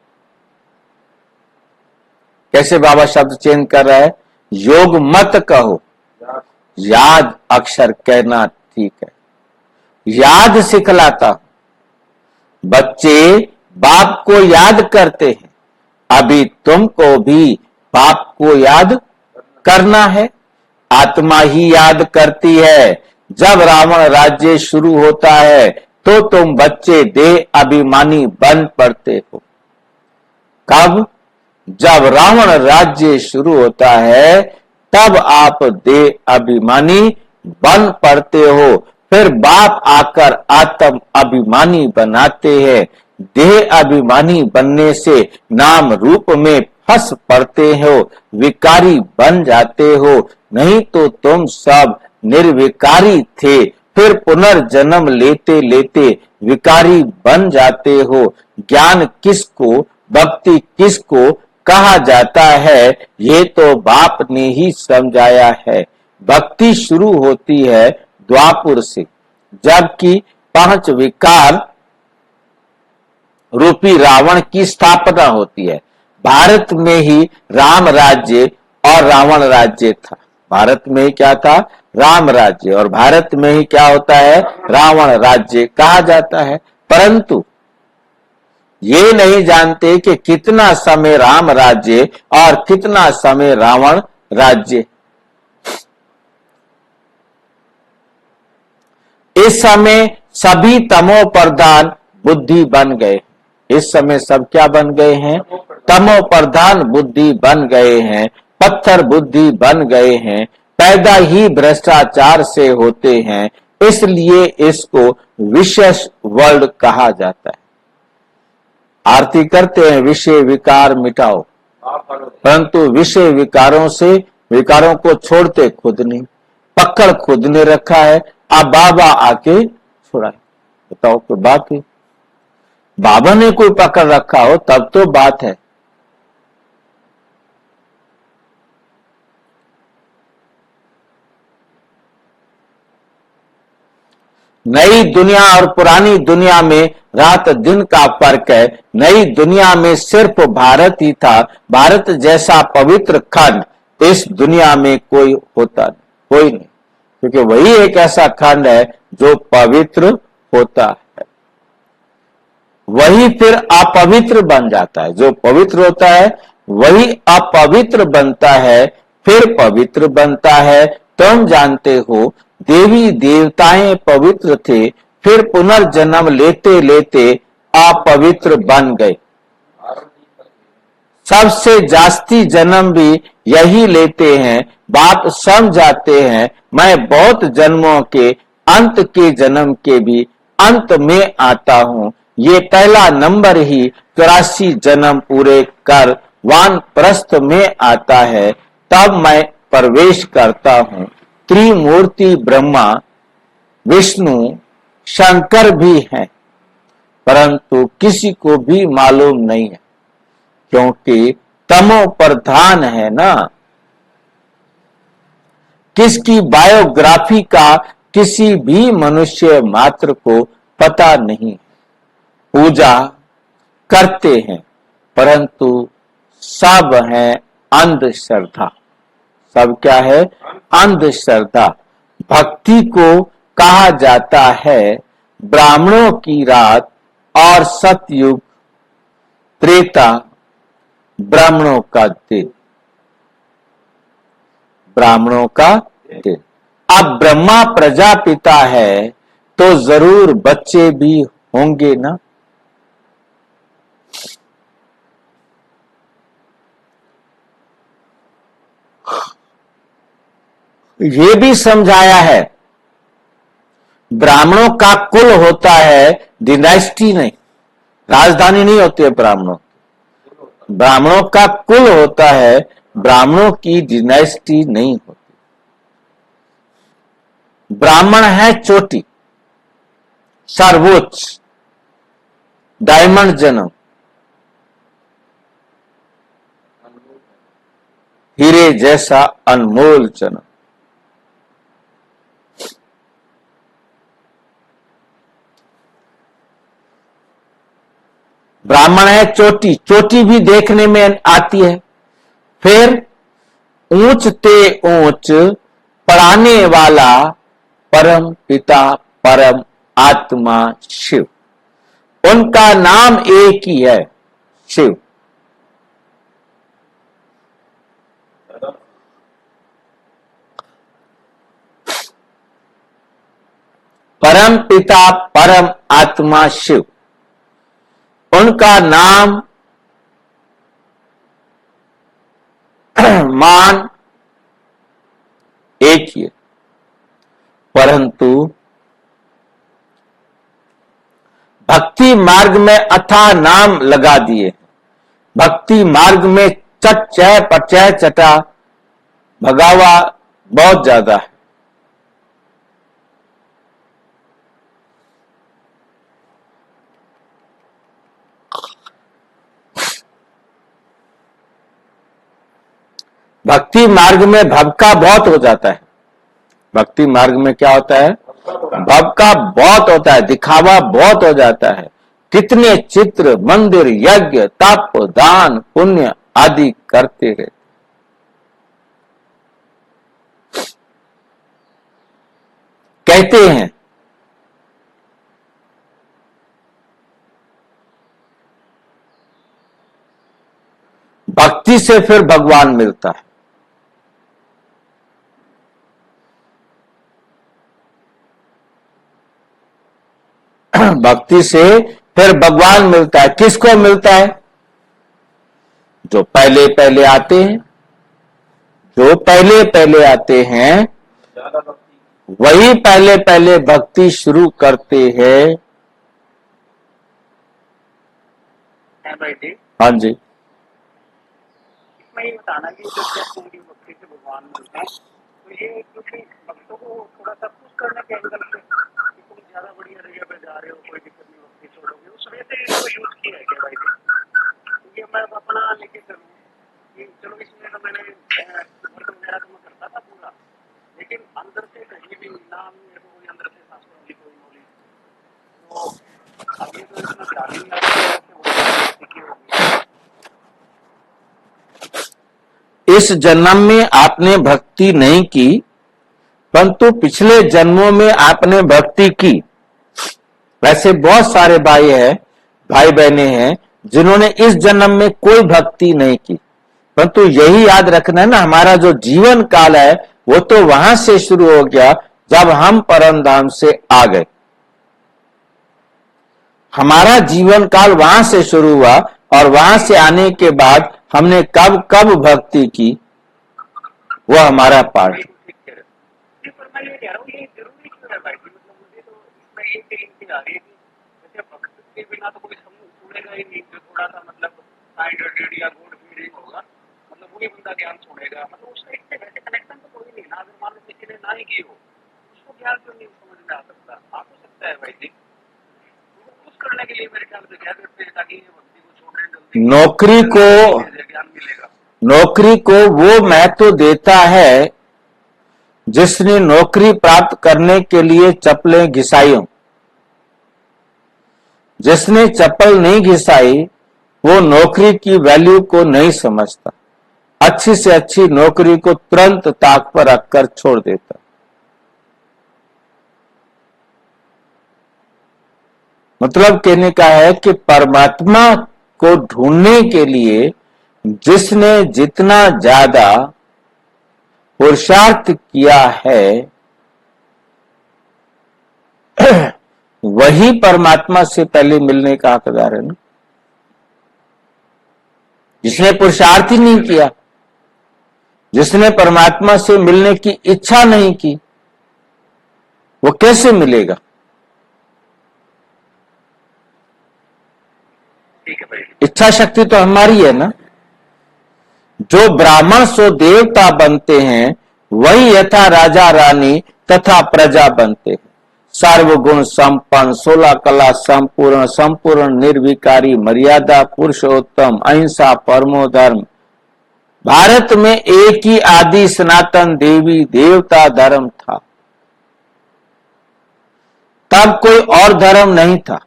कैसे बाबा शब्द चेंज कर रहा है? योग मत कहो, याद अक्षर कहना ठीक है। याद सिखलाता हूं। बच्चे बाप को याद करते हैं, अभी तुमको भी बाप को याद करना है। आत्मा ही याद करती है। जब रावण राज्य शुरू होता है तो तुम बच्चे देह अभिमानी बन पड़ते हो। कब? जब रावण राज्य शुरू होता है तब आप देह अभिमानी बन पड़ते हो। फिर बाप आकर आत्म अभिमानी बनाते हैं। देह अभिमानी बनने से नाम रूप में फंस पड़ते हो, विकारी बन जाते हो। नहीं तो तुम सब निर्विकारी थे, फिर पुनर्जन्म लेते लेते विकारी बन जाते हो। ज्ञान किसको, भक्ति किसको कहा जाता है, ये तो बाप ने ही समझाया है। भक्ति शुरू होती है द्वापुर से, जबकि 5 विकार रूपी रावण की स्थापना होती है। भारत में ही राम राज्य और रावण राज्य था। भारत में क्या था? राम राज्य, और भारत में ही क्या होता है? रावण राज्य कहा जाता है। परंतु ये नहीं जानते कि कितना समय राम राज्य और कितना समय रावण राज्य। इस समय सभी तमो प्रधान बुद्धि बन गए। इस समय सब क्या बन गए हैं? तमो प्रधान बुद्धि बन गए हैं, पत्थर बुद्धि बन गए हैं, पैदा ही भ्रष्टाचार से होते हैं। इसलिए इसको विशेष वर्ल्ड कहा जाता है। आरती करते हैं विषय विकार मिटाओ, परंतु विषय विकारों को छोड़ते खुद नहीं। पकड़ खुद ने रखा है, अब बाबा आके छुड़ाए। बताओ कोई बात है? बाबा ने कोई पकड़ रखा हो तब तो बात है। नई दुनिया और पुरानी दुनिया में रात दिन का फर्क है। नई दुनिया में सिर्फ भारत ही था। भारत जैसा पवित्र खंड इस दुनिया में कोई होता नहीं, कोई नहीं, क्योंकि वही एक ऐसा खंड है जो पवित्र होता है। वही फिर अपवित्र बन जाता है। जो पवित्र होता है वही अपवित्र बनता है, फिर पवित्र बनता है। तुम जानते हो देवी देवताएं पवित्र थे, फिर पुनर्जन्म लेते लेते अपवित्र बन गए। सबसे जास्ती जन्म भी यही लेते हैं। बाप समझाते हैं, मैं बहुत जन्मों के अंत के जन्म के भी अंत में आता हूं। ये पहला नंबर ही 84 जन्म पूरे कर वानप्रस्थ में आता है, तब मैं प्रवेश करता हूं। त्रिमूर्ति ब्रह्मा विष्णु शंकर भी हैं, परंतु किसी को भी मालूम नहीं है, क्योंकि तमो प्रधान है ना। किसकी बायोग्राफी का किसी भी मनुष्य मात्र को पता नहीं। पूजा करते हैं, परंतु सब है अंधश्रद्धा। सब क्या है? अंधश्रद्धा। भक्ति को कहा जाता है ब्राह्मणों की रात और सतयुग त्रेता ब्राह्मणों का दिन। ब्राह्मणों का दिन। अब ब्रह्मा प्रजापिता है तो जरूर बच्चे भी होंगे ना। ये भी समझाया है, ब्राह्मणों का कुल होता है, डिनास्टी नहीं, राजधानी नहीं होती है ब्राह्मणों। ब्राह्मणों का कुल होता है, ब्राह्मणों की डिनास्टी नहीं होती। ब्राह्मण है चोटी, सर्वोच्च, डायमंड जन्म, हीरे जैसा अनमोल जन्म। ब्राह्मण है चोटी, चोटी भी देखने में आती है। फिर ऊंच ते ऊंच पढ़ाने वाला परम पिता परम आत्मा शिव। उनका नाम एक ही है, शिव। परम पिता परम आत्मा शिव, उनका नाम मान एक ही है, परंतु भक्ति मार्ग में अथाह नाम लगा दिए। भक्ति मार्ग में चट चय पचय चटा भगावा बहुत ज्यादा है। भक्ति मार्ग में भव का बहुत हो जाता है। भक्ति मार्ग में क्या होता है? भव का बहुत होता है, दिखावा बहुत हो जाता है। कितने चित्र मंदिर यज्ञ तप दान पुण्य आदि करते हैं। कहते हैं भक्ति से फिर भगवान मिलता है। भक्ति से फिर भगवान मिलता है। किसको मिलता है? जो पहले पहले आते हैं। जो पहले पहले आते हैं वही पहले पहले भक्ति शुरू करते हैं। भाई जी, हाँ जी। इसमें ये बताना कि जब जब पूरी भक्ति से भगवान मिलते हैं तो ये क्योंकि भक्तों को थोड़ा सा पुश करने के एंगल से कि तुम ज्यादा बढ़िया जगह पे जा रहे हो, कोई दिक्कत नहीं, भक्ति छोड़ोगे, उस वजह से इसको यूज किया है क्या भाई जी? क्योंकि मैं अपना लेके चलूँ कि चलो इसमें तो मैंने वर्क वगैरह तो मैं करता था पूरा, लेकिन अंदर से कहीं भी ना मेरे को कोई अंदर से शास्त्रों की कोई नॉलेज, तो अभी तो इसमें ध्यान ही नहीं आ रहा है। इस जन्म में आपने भक्ति नहीं की, परंतु पिछले जन्मों में आपने भक्ति की। वैसे बहुत सारे भाई बहने हैं जिन्होंने इस जन्म में कोई भक्ति नहीं की, परंतु यही याद रखना है ना, हमारा जो जीवन काल है वो तो वहां से शुरू हो गया जब हम परम धाम से आ गए। हमारा जीवन काल वहां से शुरू हुआ और वहां से आने के बाद हमने कब कब भक्ति की वो हमारा पार्ट। पर मैं ये कह रहा हूँ ये जरूरी क्यों है भाई? मतलब मुझे तो इसमें ये फीलिंग की आ रही है कि जैसे भक्त के बिना तो कोई सुनेगा ही नहीं, जो थोड़ा सा मतलब साइंड या गुड फीलिंग होगा, मतलब वही बंदा ज्ञान छोड़ेगा। मतलब उससे इससे वैसे कनेक्शन तो कोई नहीं ना, अगर मान लो किसी ने ना ही की हो उसको ज्ञान क्यों नहीं समझ में आ सकता? आ तो सकता है भाई जी, उस करने के लिए मेरे ख्याल से क्या करते हैं ताकि ये भक्ति को छोड़ने जल्दी नौकरी को ज्ञान मिलेगा। नौकरी को वो महत्व देता है जिसने नौकरी प्राप्त करने के लिए चप्पलें घिसाई हो। जिसने चप्पल नहीं घिसाई वो नौकरी की वैल्यू को नहीं समझता, अच्छी से अच्छी नौकरी को तुरंत ताक पर रखकर छोड़ देता। मतलब कहने का है कि परमात्मा को ढूंढने के लिए जिसने जितना ज्यादा पुरुषार्थ किया है वही परमात्मा से पहले मिलने का हकदार है ना। जिसने पुरुषार्थ ही नहीं किया, जिसने परमात्मा से मिलने की इच्छा नहीं की, वो कैसे मिलेगा? इच्छा शक्ति तो हमारी है ना। जो ब्राह्मण सो देवता बनते हैं वही यथा राजा रानी तथा प्रजा बनते हैं। सर्वगुण संपन्न 16 कला संपूर्ण संपूर्ण निर्विकारी मर्यादा पुरुषोत्तम अहिंसा परमो धर्म। भारत में एक ही आदि सनातन देवी देवता धर्म था, तब कोई और धर्म नहीं था।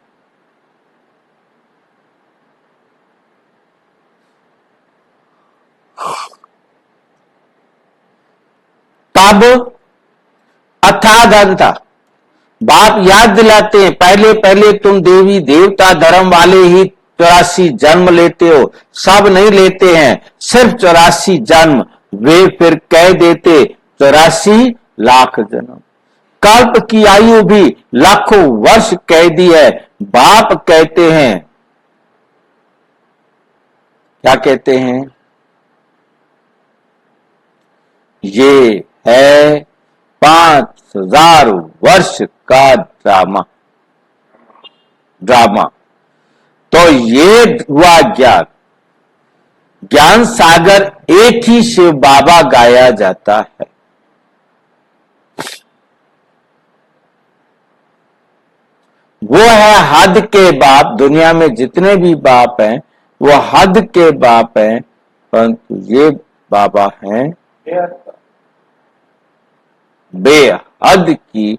तब अथाह था। बाप याद दिलाते हैं, पहले पहले तुम देवी देवता धर्म वाले ही 84 जन्म लेते हो, सब नहीं लेते हैं, सिर्फ 84 जन्म। वे फिर कह देते 84 लाख जन्म। कल्प की आयु भी लाखों वर्ष कह दी है। बाप कहते हैं, क्या कहते हैं? ये है 5000 वर्ष का ड्रामा। तो ये हुआ ज्ञान। ज्ञान सागर एक ही शिव बाबा गाया जाता है। वो है हद के बाप। दुनिया में जितने भी बाप हैं वो हद के बाप हैं, परंतु ये बाबा हैं बेहद की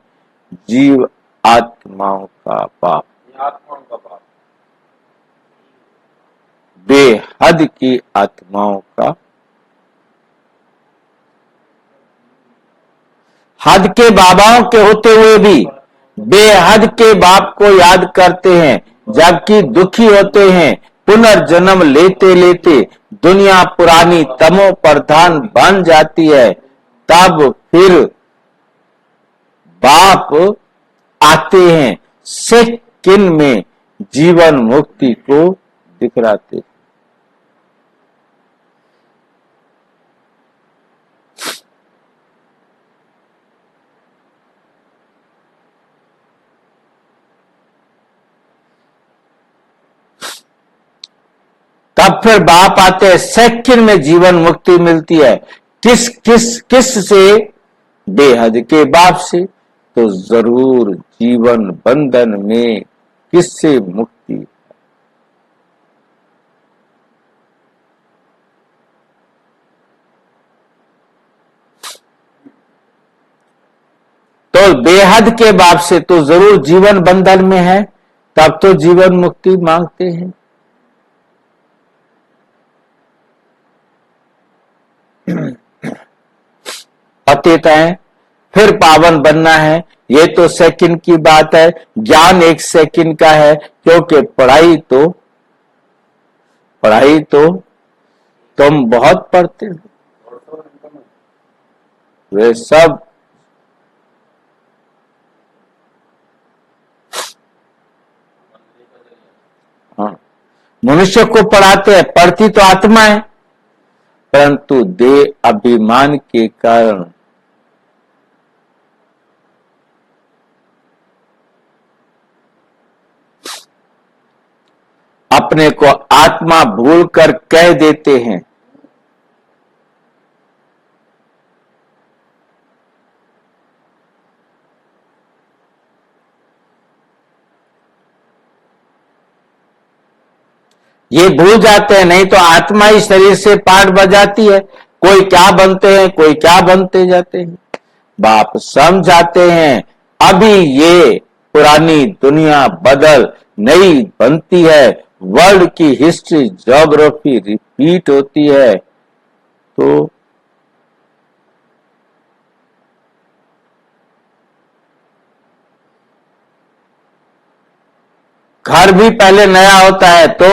जीव आत्माओं का बाप। बेहद की आत्माओं का। हद के बाबाओं के होते हुए भी बेहद के बाप को याद करते हैं, जबकि दुखी होते हैं। पुनर्जन्म लेते लेते दुनिया पुरानी तमो प्रधान बन जाती है। तब फिर बाप आते हैं, सेकंड में जीवन मुक्ति को दिखलाते। तब फिर बाप आते हैं, सेकंड में जीवन मुक्ति मिलती है। किस किस किस से? बेहद के बाप से। तो जरूर जीवन बंधन में किससे मुक्ति? तो बेहद के बाप से तो जरूर जीवन बंधन में है, तब तो जीवन मुक्ति मांगते हैं। अतीत है, फिर पावन बनना है। ये तो सेकंड की बात है। ज्ञान एक सेकंड का है, क्योंकि पढ़ाई तो तुम बहुत पढ़ते हो। वे सब हाँ, मनुष्य को पढ़ाते हैं। पढ़ती तो आत्मा है, परंतु देह अभिमान के कारण अपने को आत्मा भूलकर कह देते हैं। ये भूल जाते हैं, नहीं तो आत्मा ही शरीर से पाठ बजाती है। कोई क्या बनते हैं, कोई क्या बनते जाते हैं। बाप समझाते हैं, अभी ये पुरानी दुनिया बदल नई बनती है। वर्ल्ड की हिस्ट्री ज्योग्राफी रिपीट होती है। तो घर भी पहले नया होता है तो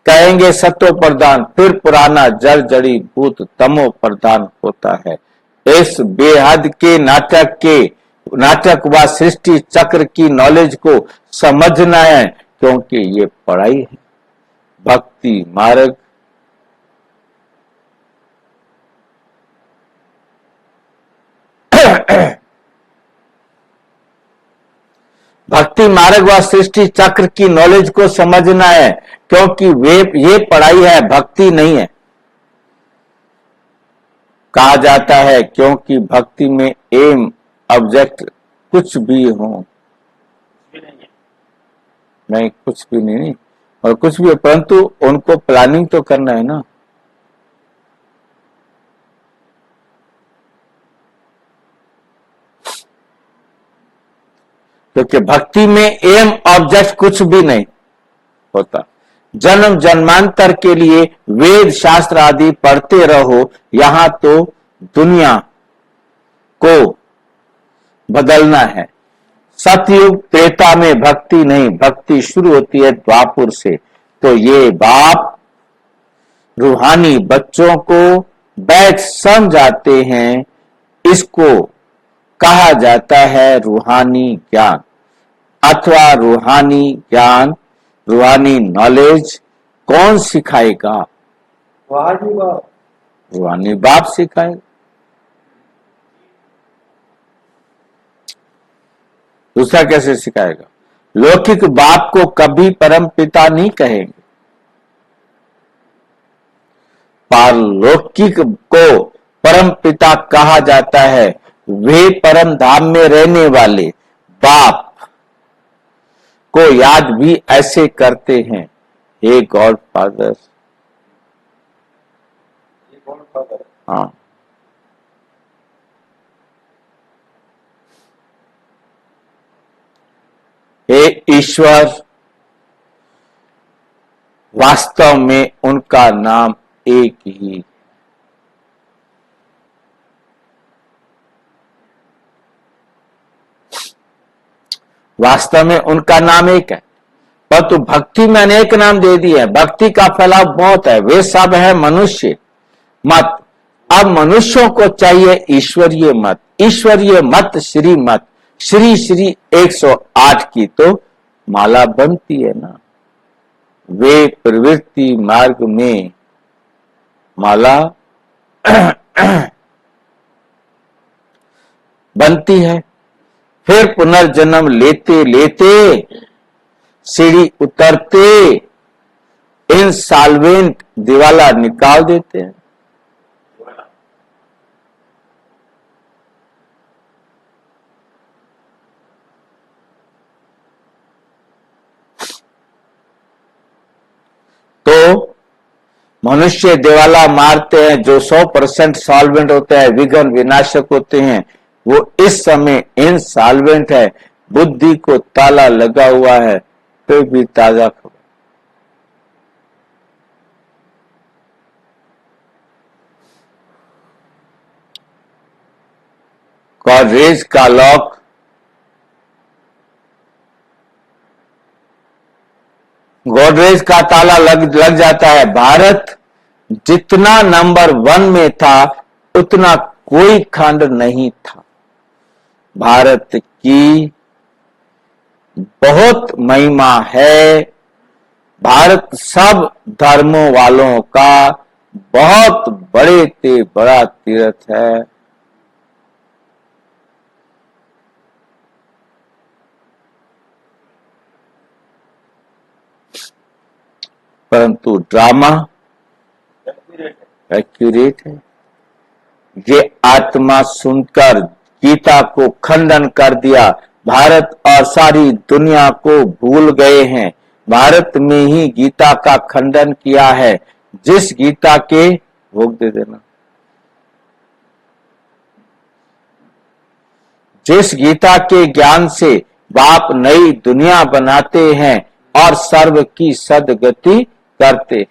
कहेंगे सत्व प्रधान, फिर पुराना जड़ जड़ी भूत तमो प्रधान होता है। इस बेहद के नाटक व सृष्टि चक्र की नॉलेज को समझना है, क्योंकि ये पढ़ाई है। भक्ति मार्ग भक्ति मार्ग व सृष्टि चक्र की नॉलेज को समझना है, क्योंकि ये पढ़ाई है, भक्ति नहीं है। कहा जाता है क्योंकि भक्ति में एम ऑब्जेक्ट कुछ भी हो नहीं, कुछ भी नहीं और कुछ भी, परंतु उनको प्लानिंग तो करना है ना। क्योंकि भक्ति में एम ऑब्जेक्ट कुछ भी नहीं होता। जन्म जन्मांतर के लिए वेद शास्त्र आदि पढ़ते रहो, यहां तो दुनिया को बदलना है। सतयुग त्रेता में भक्ति नहीं, भक्ति शुरू होती है द्वापर से। तो ये बाप रूहानी बच्चों को बैठ समझाते हैं, इसको कहा जाता है रूहानी ज्ञान अथवा रूहानी ज्ञान, रूहानी नॉलेज कौन सिखाएगा? रूहानी बाप सिखाएगा। दूसरा कैसे सिखाएगा? लौकिक बाप को कभी परम पिता नहीं कहेंगे। पारलौकिक को परम पिता कहा जाता है। वे परम धाम में रहने वाले बाप को याद भी ऐसे करते हैं, हे गॉड फादर। हाँ, हे ईश्वर। वास्तव में उनका नाम एक ही। वास्तव में उनका नाम एक है, परंतु भक्ति में अनेक नाम दे दिए हैं। भक्ति का फैलाव बहुत है। वे सब है मनुष्य मत। अब मनुष्यों को चाहिए ईश्वरीय मत। ईश्वरीय मत श्री मत, श्री श्री 108 की तो माला बनती है ना। वे प्रवृत्ति मार्ग में माला बनती है। फिर पुनर्जन्म लेते लेते सीढ़ी उतरते इनसॉल्वेंट दिवाला निकाल देते हैं। तो मनुष्य दिवाला मारते हैं। जो 100% सॉल्वेंट होते हैं, विघ्न विनाशक होते हैं, वो इस समय इनसॉल्वेंट है। बुद्धि को ताला लगा हुआ है, फिर भी ताजा खबर। गॉडरेज का लॉक गोदरेज का ताला लग जाता है। भारत जितना नंबर 1 में था उतना कोई खंड नहीं था। भारत की बहुत महिमा है। भारत सब धर्मों वालों का बहुत बड़े से बड़ा तीर्थ है। परंतु ड्रामा एक्यूरेट है। ये आत्मा सुनकर गीता को खंडन कर दिया। भारत और सारी दुनिया को भूल गए हैं। भारत में ही गीता का खंडन किया है। जिस गीता के भोग दे देना, जिस गीता के ज्ञान से बाप नई दुनिया बनाते हैं और सर्व की सदगति करते।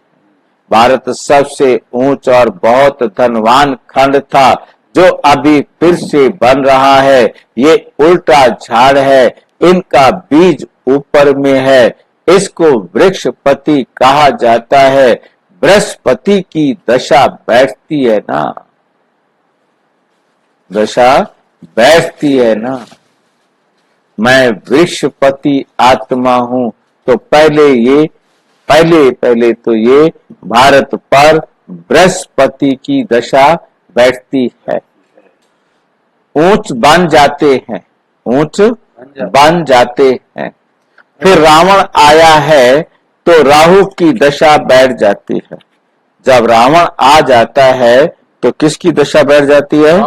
भारत सबसे ऊंच और बहुत धनवान खंड था, जो अभी फिर से बन रहा है। ये उल्टा झाड़ है, इनका बीज ऊपर में है। इसको वृक्षपति कहा जाता है। बृहस्पति की दशा बैठती है ना, दशा बैठती है ना। मैं वृक्षपति आत्मा हूं, तो पहले तो ये भारत पर बृहस्पति की दशा बैठती है। ऊंच बन जाते हैं, ऊंच बन जाते हैं। फिर रावण आया है तो राहु की दशा बैठ जाती है। जब रावण आ जाता है तो किसकी दशा बैठ जाती है?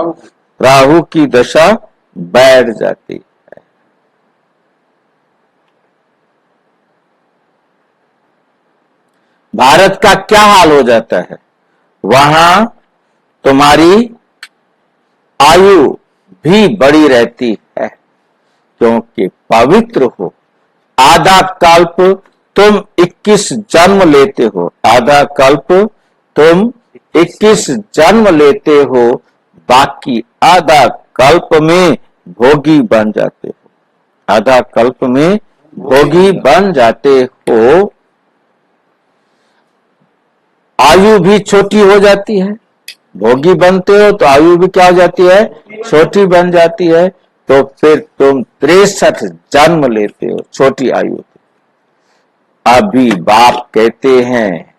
राहु की दशा बैठ जाती है। भारत का क्या हाल हो जाता है? वहां तुम्हारी आयु भी बड़ी रहती है, क्योंकि पवित्र हो। आधा कल्प तुम 21 जन्म लेते हो। आधा कल्प तुम 21 जन्म लेते हो, बाकी आधा कल्प में भोगी बन जाते हो, आधा कल्प में भोगी बन जाते हो। आयु भी छोटी हो जाती है, भोगी बनते हो तो आयु भी क्या हो जाती है, छोटी बन जाती है। तो फिर तुम 63 जन्म लेते हो छोटी आयु। अभी बाप कहते हैं,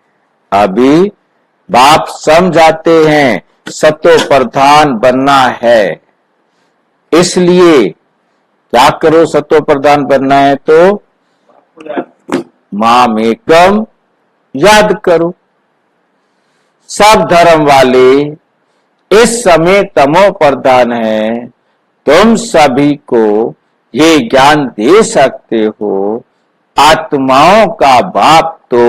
अभी बाप समझाते हैं सतो प्रधान बनना है, इसलिए क्या करो, सतो प्रधान बनना है तो माम एकम याद करो। सब धर्म वाले इस समय तमो प्रधान है, तुम सभी को ये ज्ञान दे सकते हो आत्माओं का बाप तो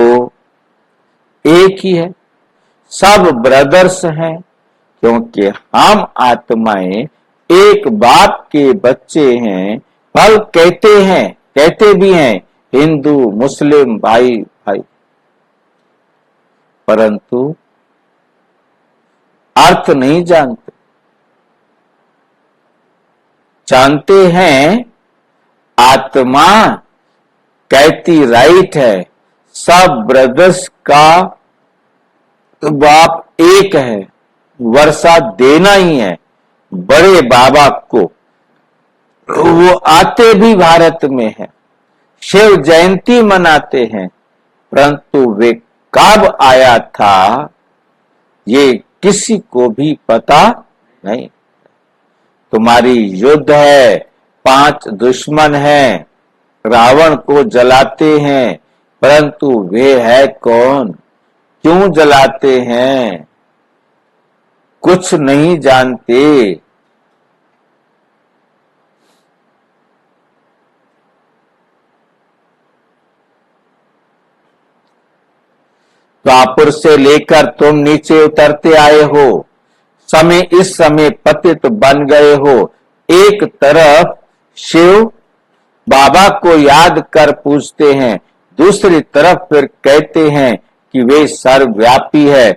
एक ही है, सब ब्रदर्स हैं, क्योंकि हम आत्माएं एक बाप के बच्चे हैं। फल कहते हैं, कहते भी हैं हिंदू मुस्लिम भाई भाई, परंतु अर्थ नहीं जानते। जानते हैं आत्मा कहती राइट है, सब ब्रदर्स का बाप एक है, वर्षा देना ही है बड़े बाबा को। वो आते भी भारत में है, शिव जयंती मनाते हैं, परंतु वे कब आया था ये किसी को भी पता नहीं। तुम्हारी युद्ध है, 5 दुश्मन हैं, रावण को जलाते हैं, परंतु वे है कौन, क्यों जलाते हैं, कुछ नहीं जानते। द्वापर से लेकर तुम नीचे उतरते आए हो, समय इस समय पतित बन गए हो। एक तरफ शिव बाबा को याद कर पूछते हैं, दूसरी तरफ फिर कहते हैं कि वे सर्वव्यापी है,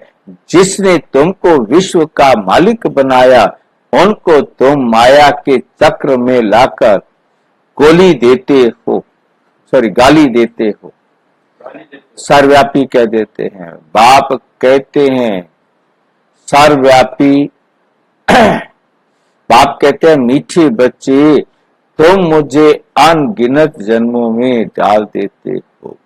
जिसने तुमको विश्व का मालिक बनाया, उनको तुम माया के चक्र में लाकर गोली देते हो, गाली देते हो, सर्वव्यापी कह देते हैं। बाप कहते हैं सर्वव्यापी। बाप कहते हैं मीठे बच्चे, तुम मुझे अनगिनत जन्मों में डाल देते हो।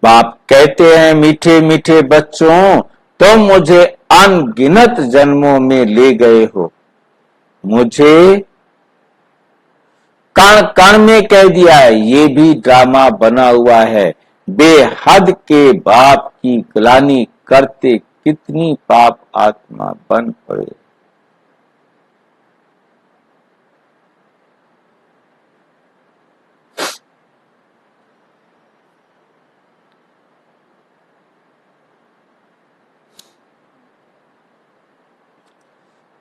बाप कहते हैं मीठे मीठे बच्चों, तुम मुझे अनगिनत जन्मों में ले गए हो, मुझे कण कण में कह दिया है, ये भी ड्रामा बना हुआ है। बेहद के बाप की ग्लानि करते कितनी पाप आत्मा बन पड़े।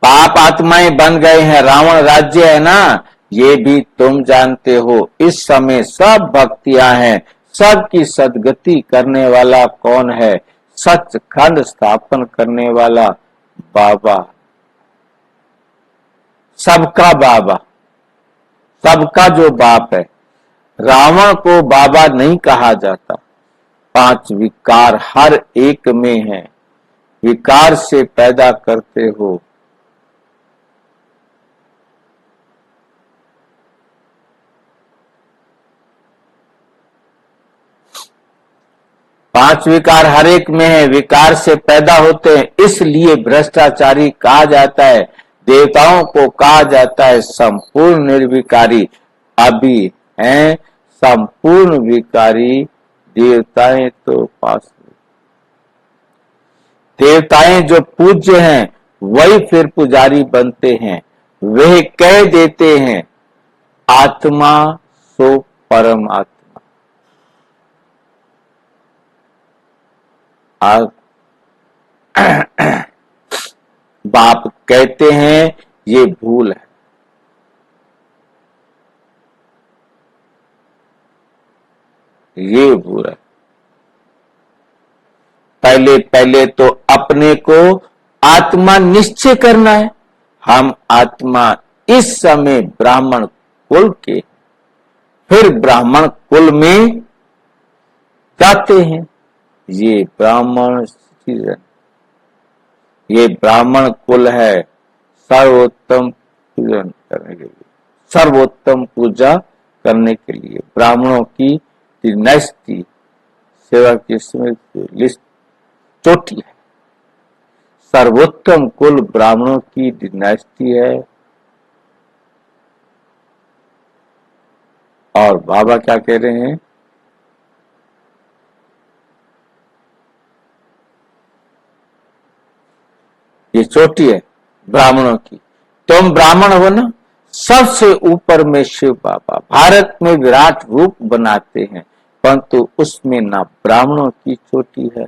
पाप आत्माएं बन गए हैं, रावण राज्य है ना, ये भी तुम जानते हो। इस समय सब भक्तियां हैं, सबकी सदगति करने वाला कौन है, सचखंड स्थापन करने वाला बाबा, सबका बाबा, सबका जो बाप है। रावण को बाबा नहीं कहा जाता, 5 विकार हर एक में है, विकार से पैदा करते हो। पांच विकार हर एक में है, विकार से पैदा होते हैं, इसलिए भ्रष्टाचारी कहा जाता है। देवताओं को कहा जाता है संपूर्ण निर्विकारी, अभी हैं संपूर्ण विकारी देवताएं। तो पास देवताएं जो पूज्य हैं वही फिर पुजारी बनते हैं। वे कह देते हैं आत्मा सो परम आत्मा। बाप कहते हैं ये भूल है। ये बुरा। पहले पहले तो अपने को आत्मा निश्चय करना है। हम आत्मा इस समय ब्राह्मण कुल के, फिर ब्राह्मण कुल में जाते हैं। ये ब्राह्मण सीजन, ये ब्राह्मण कुल है सर्वोत्तम पूजन करने के लिए, सर्वोत्तम पूजा करने के लिए। ब्राह्मणों की डिनास्टी, सेवा की स्मृति लिस्ट चोटी है। सर्वोत्तम कुल ब्राह्मणों की डिनास्टी है। और बाबा क्या कह रहे हैं? ये चोटी है ब्राह्मणों की। तुम ब्राह्मण हो ना, सबसे ऊपर में शिव बाबा भारत में विराट रूप बनाते हैं, परंतु उसमें ना ब्राह्मणों की चोटी है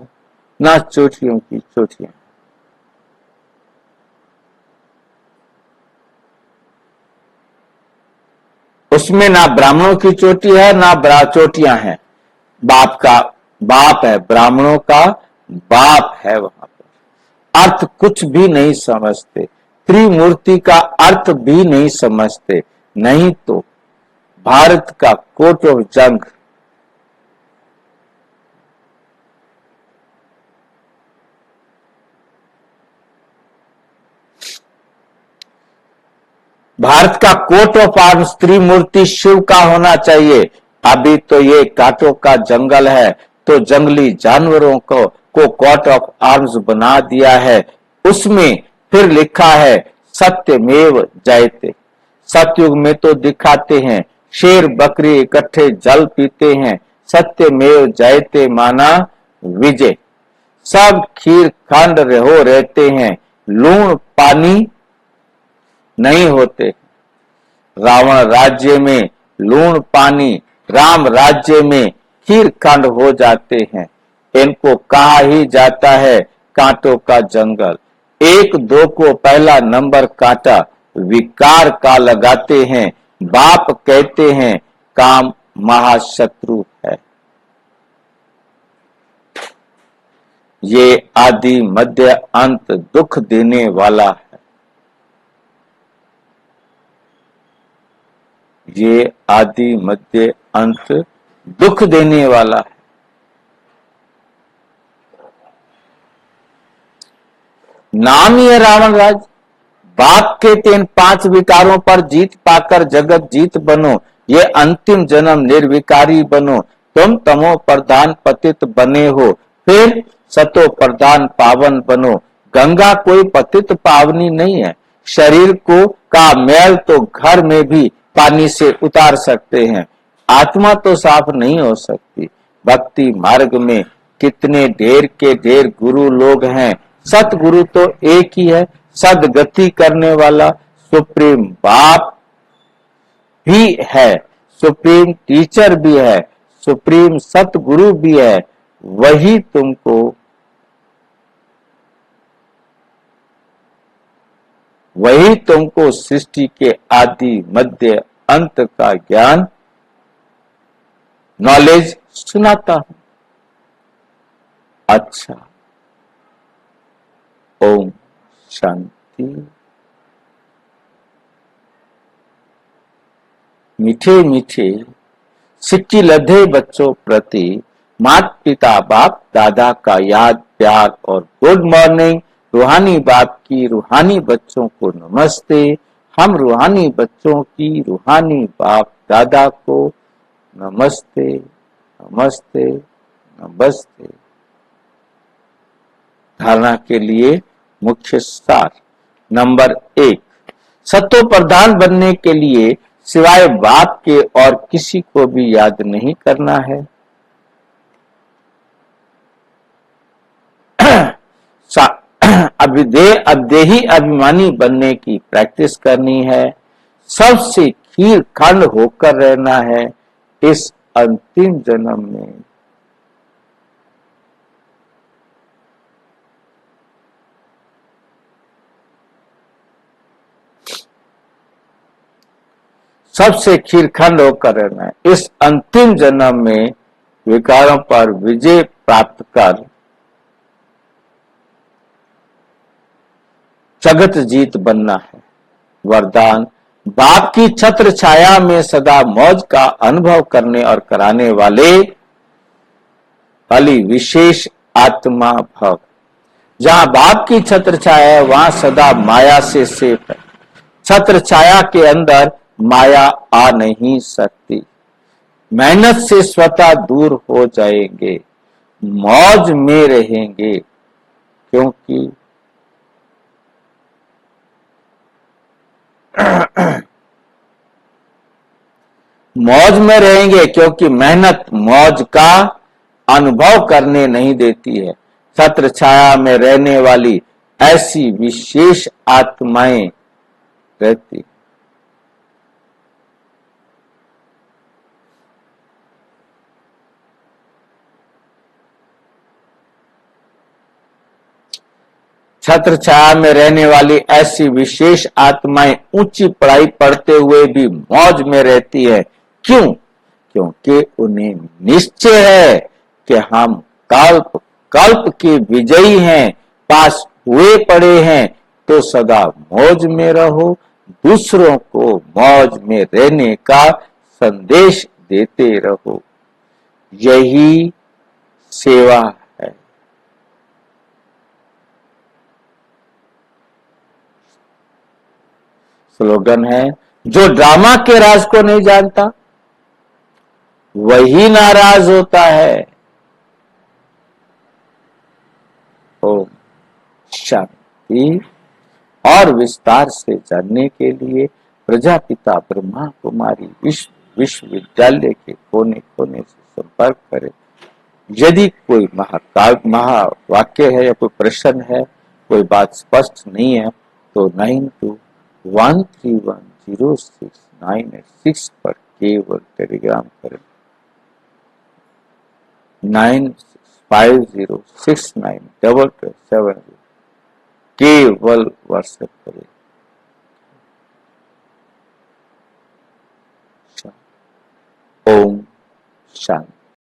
ना चोटियों की चोटियां। उसमें ना ब्राह्मणों की चोटी है ना चोटियां हैं। बाप का बाप है, ब्राह्मणों का बाप है। वहां पर अर्थ कुछ भी नहीं समझते, त्रिमूर्ति का अर्थ भी नहीं समझते। नहीं तो भारत का कोर्ट ऑफ जंग, भारत का कोर्ट ऑफ आर्म्स त्रिमूर्ति शिव का होना चाहिए। अभी तो ये कांटों का जंगल है, तो जंगली जानवरों को कोर्ट ऑफ आर्म्स बना दिया है। उसमें फिर लिखा है सत्यमेव जयते। सतयुग में तो दिखाते हैं शेर बकरी इकट्ठे जल पीते हैं। सत्यमेव जयते माना विजय। सब खीर खंड हो रहते हैं, लूण पानी नहीं होते। रावण राज्य में लूण पानी, राम राज्य में खीर खंड हो जाते हैं। इनको कहा ही जाता है कांटों का जंगल। एक दो को पहला नंबर कांटा विकार का लगाते हैं। बाप कहते हैं काम महाशत्रु है। ये आदि मध्य अंत दुख देने वाला है। ये आदि मध्य अंत दुख देने वाला है। नाम ही है रावण राज। बाप के तेन 5 विकारों पर जीत पाकर जगत जीत बनो। ये अंतिम जन्म निर्विकारी बनो। तुम तमो प्रधान पतित बने हो, फिर सतो प्रधान पावन बनो। गंगा कोई पतित पावनी नहीं है। शरीर को का मैल तो घर में भी पानी से उतार सकते हैं, आत्मा तो साफ नहीं हो सकती। भक्ति मार्ग में कितने ढेर के ढेर गुरु लोग हैं, सतगुरु तो एक ही है। सदगति करने वाला सुप्रीम बाप भी है, सुप्रीम टीचर भी है, सुप्रीम सतगुरु भी है। वही तुमको सृष्टि के आदि मध्य अंत का ज्ञान नॉलेज सुनाता हूं। अच्छा, ओम शांति। मीठे मीठे सिक्की लधे बच्चों प्रति माता पिता बाप दादा का याद प्यार और गुड मॉर्निंग। रूहानी बाप की रूहानी बच्चों को नमस्ते। हम रूहानी बच्चों की रूहानी बाप दादा को नमस्ते नमस्ते नमस्ते। धारणा के लिए मुख्य सार। नंबर 1, सत्व प्रधान बनने के लिए सिवाय बाप के और किसी को भी याद नहीं करना है। अवदेही अभिमानी बनने की प्रैक्टिस करनी है। सबसे खीर खंड होकर रहना है इस अंतिम जन्म में। सबसे खीरखंड होकर रहना है। इस अंतिम जन्म में विकारों पर विजय प्राप्त कर जगत जीत बनना है। वरदान, बाप की छत्र छाया में सदा मौज का अनुभव करने और कराने वाली विशेष आत्मा भव। जहां बाप की छत्र छाया है वहां सदा माया से सेफ है। छत्र छाया के अंदर माया आ नहीं सकती। मेहनत से स्वतः दूर हो जाएंगे, मौज में रहेंगे, क्योंकि मौज में रहेंगे क्योंकि मेहनत मौज का अनुभव करने नहीं देती है। छत्र छाया में रहने वाली ऐसी विशेष आत्माएं रहती। छत्र छाया में रहने वाली ऐसी विशेष आत्माएं ऊंची पढ़ाई पढ़ते हुए भी मौज में रहती है। क्यों? क्योंकि उन्हें निश्चय है कि हम कल्प कल्प के विजयी हैं, पास हुए पड़े हैं, तो सदा मौज में रहो, दूसरों को मौज में रहने का संदेश देते रहो। यही सेवा है। स्लोगन है, जो ड्रामा के राज को नहीं जानता वही नाराज होता है। ओम शांति। और विस्तार से जानने के लिए प्रजापिता ब्रह्मा कुमारी विश्वविद्यालय के कोने कोने से संपर्क करें। यदि कोई महावाक्य है या कोई प्रश्न है, कोई बात स्पष्ट नहीं है, तो 9213106986 पर केवल टेलीग्राम करें। 9650692270 केवल व्हाट्सएप करें। ओम शांति।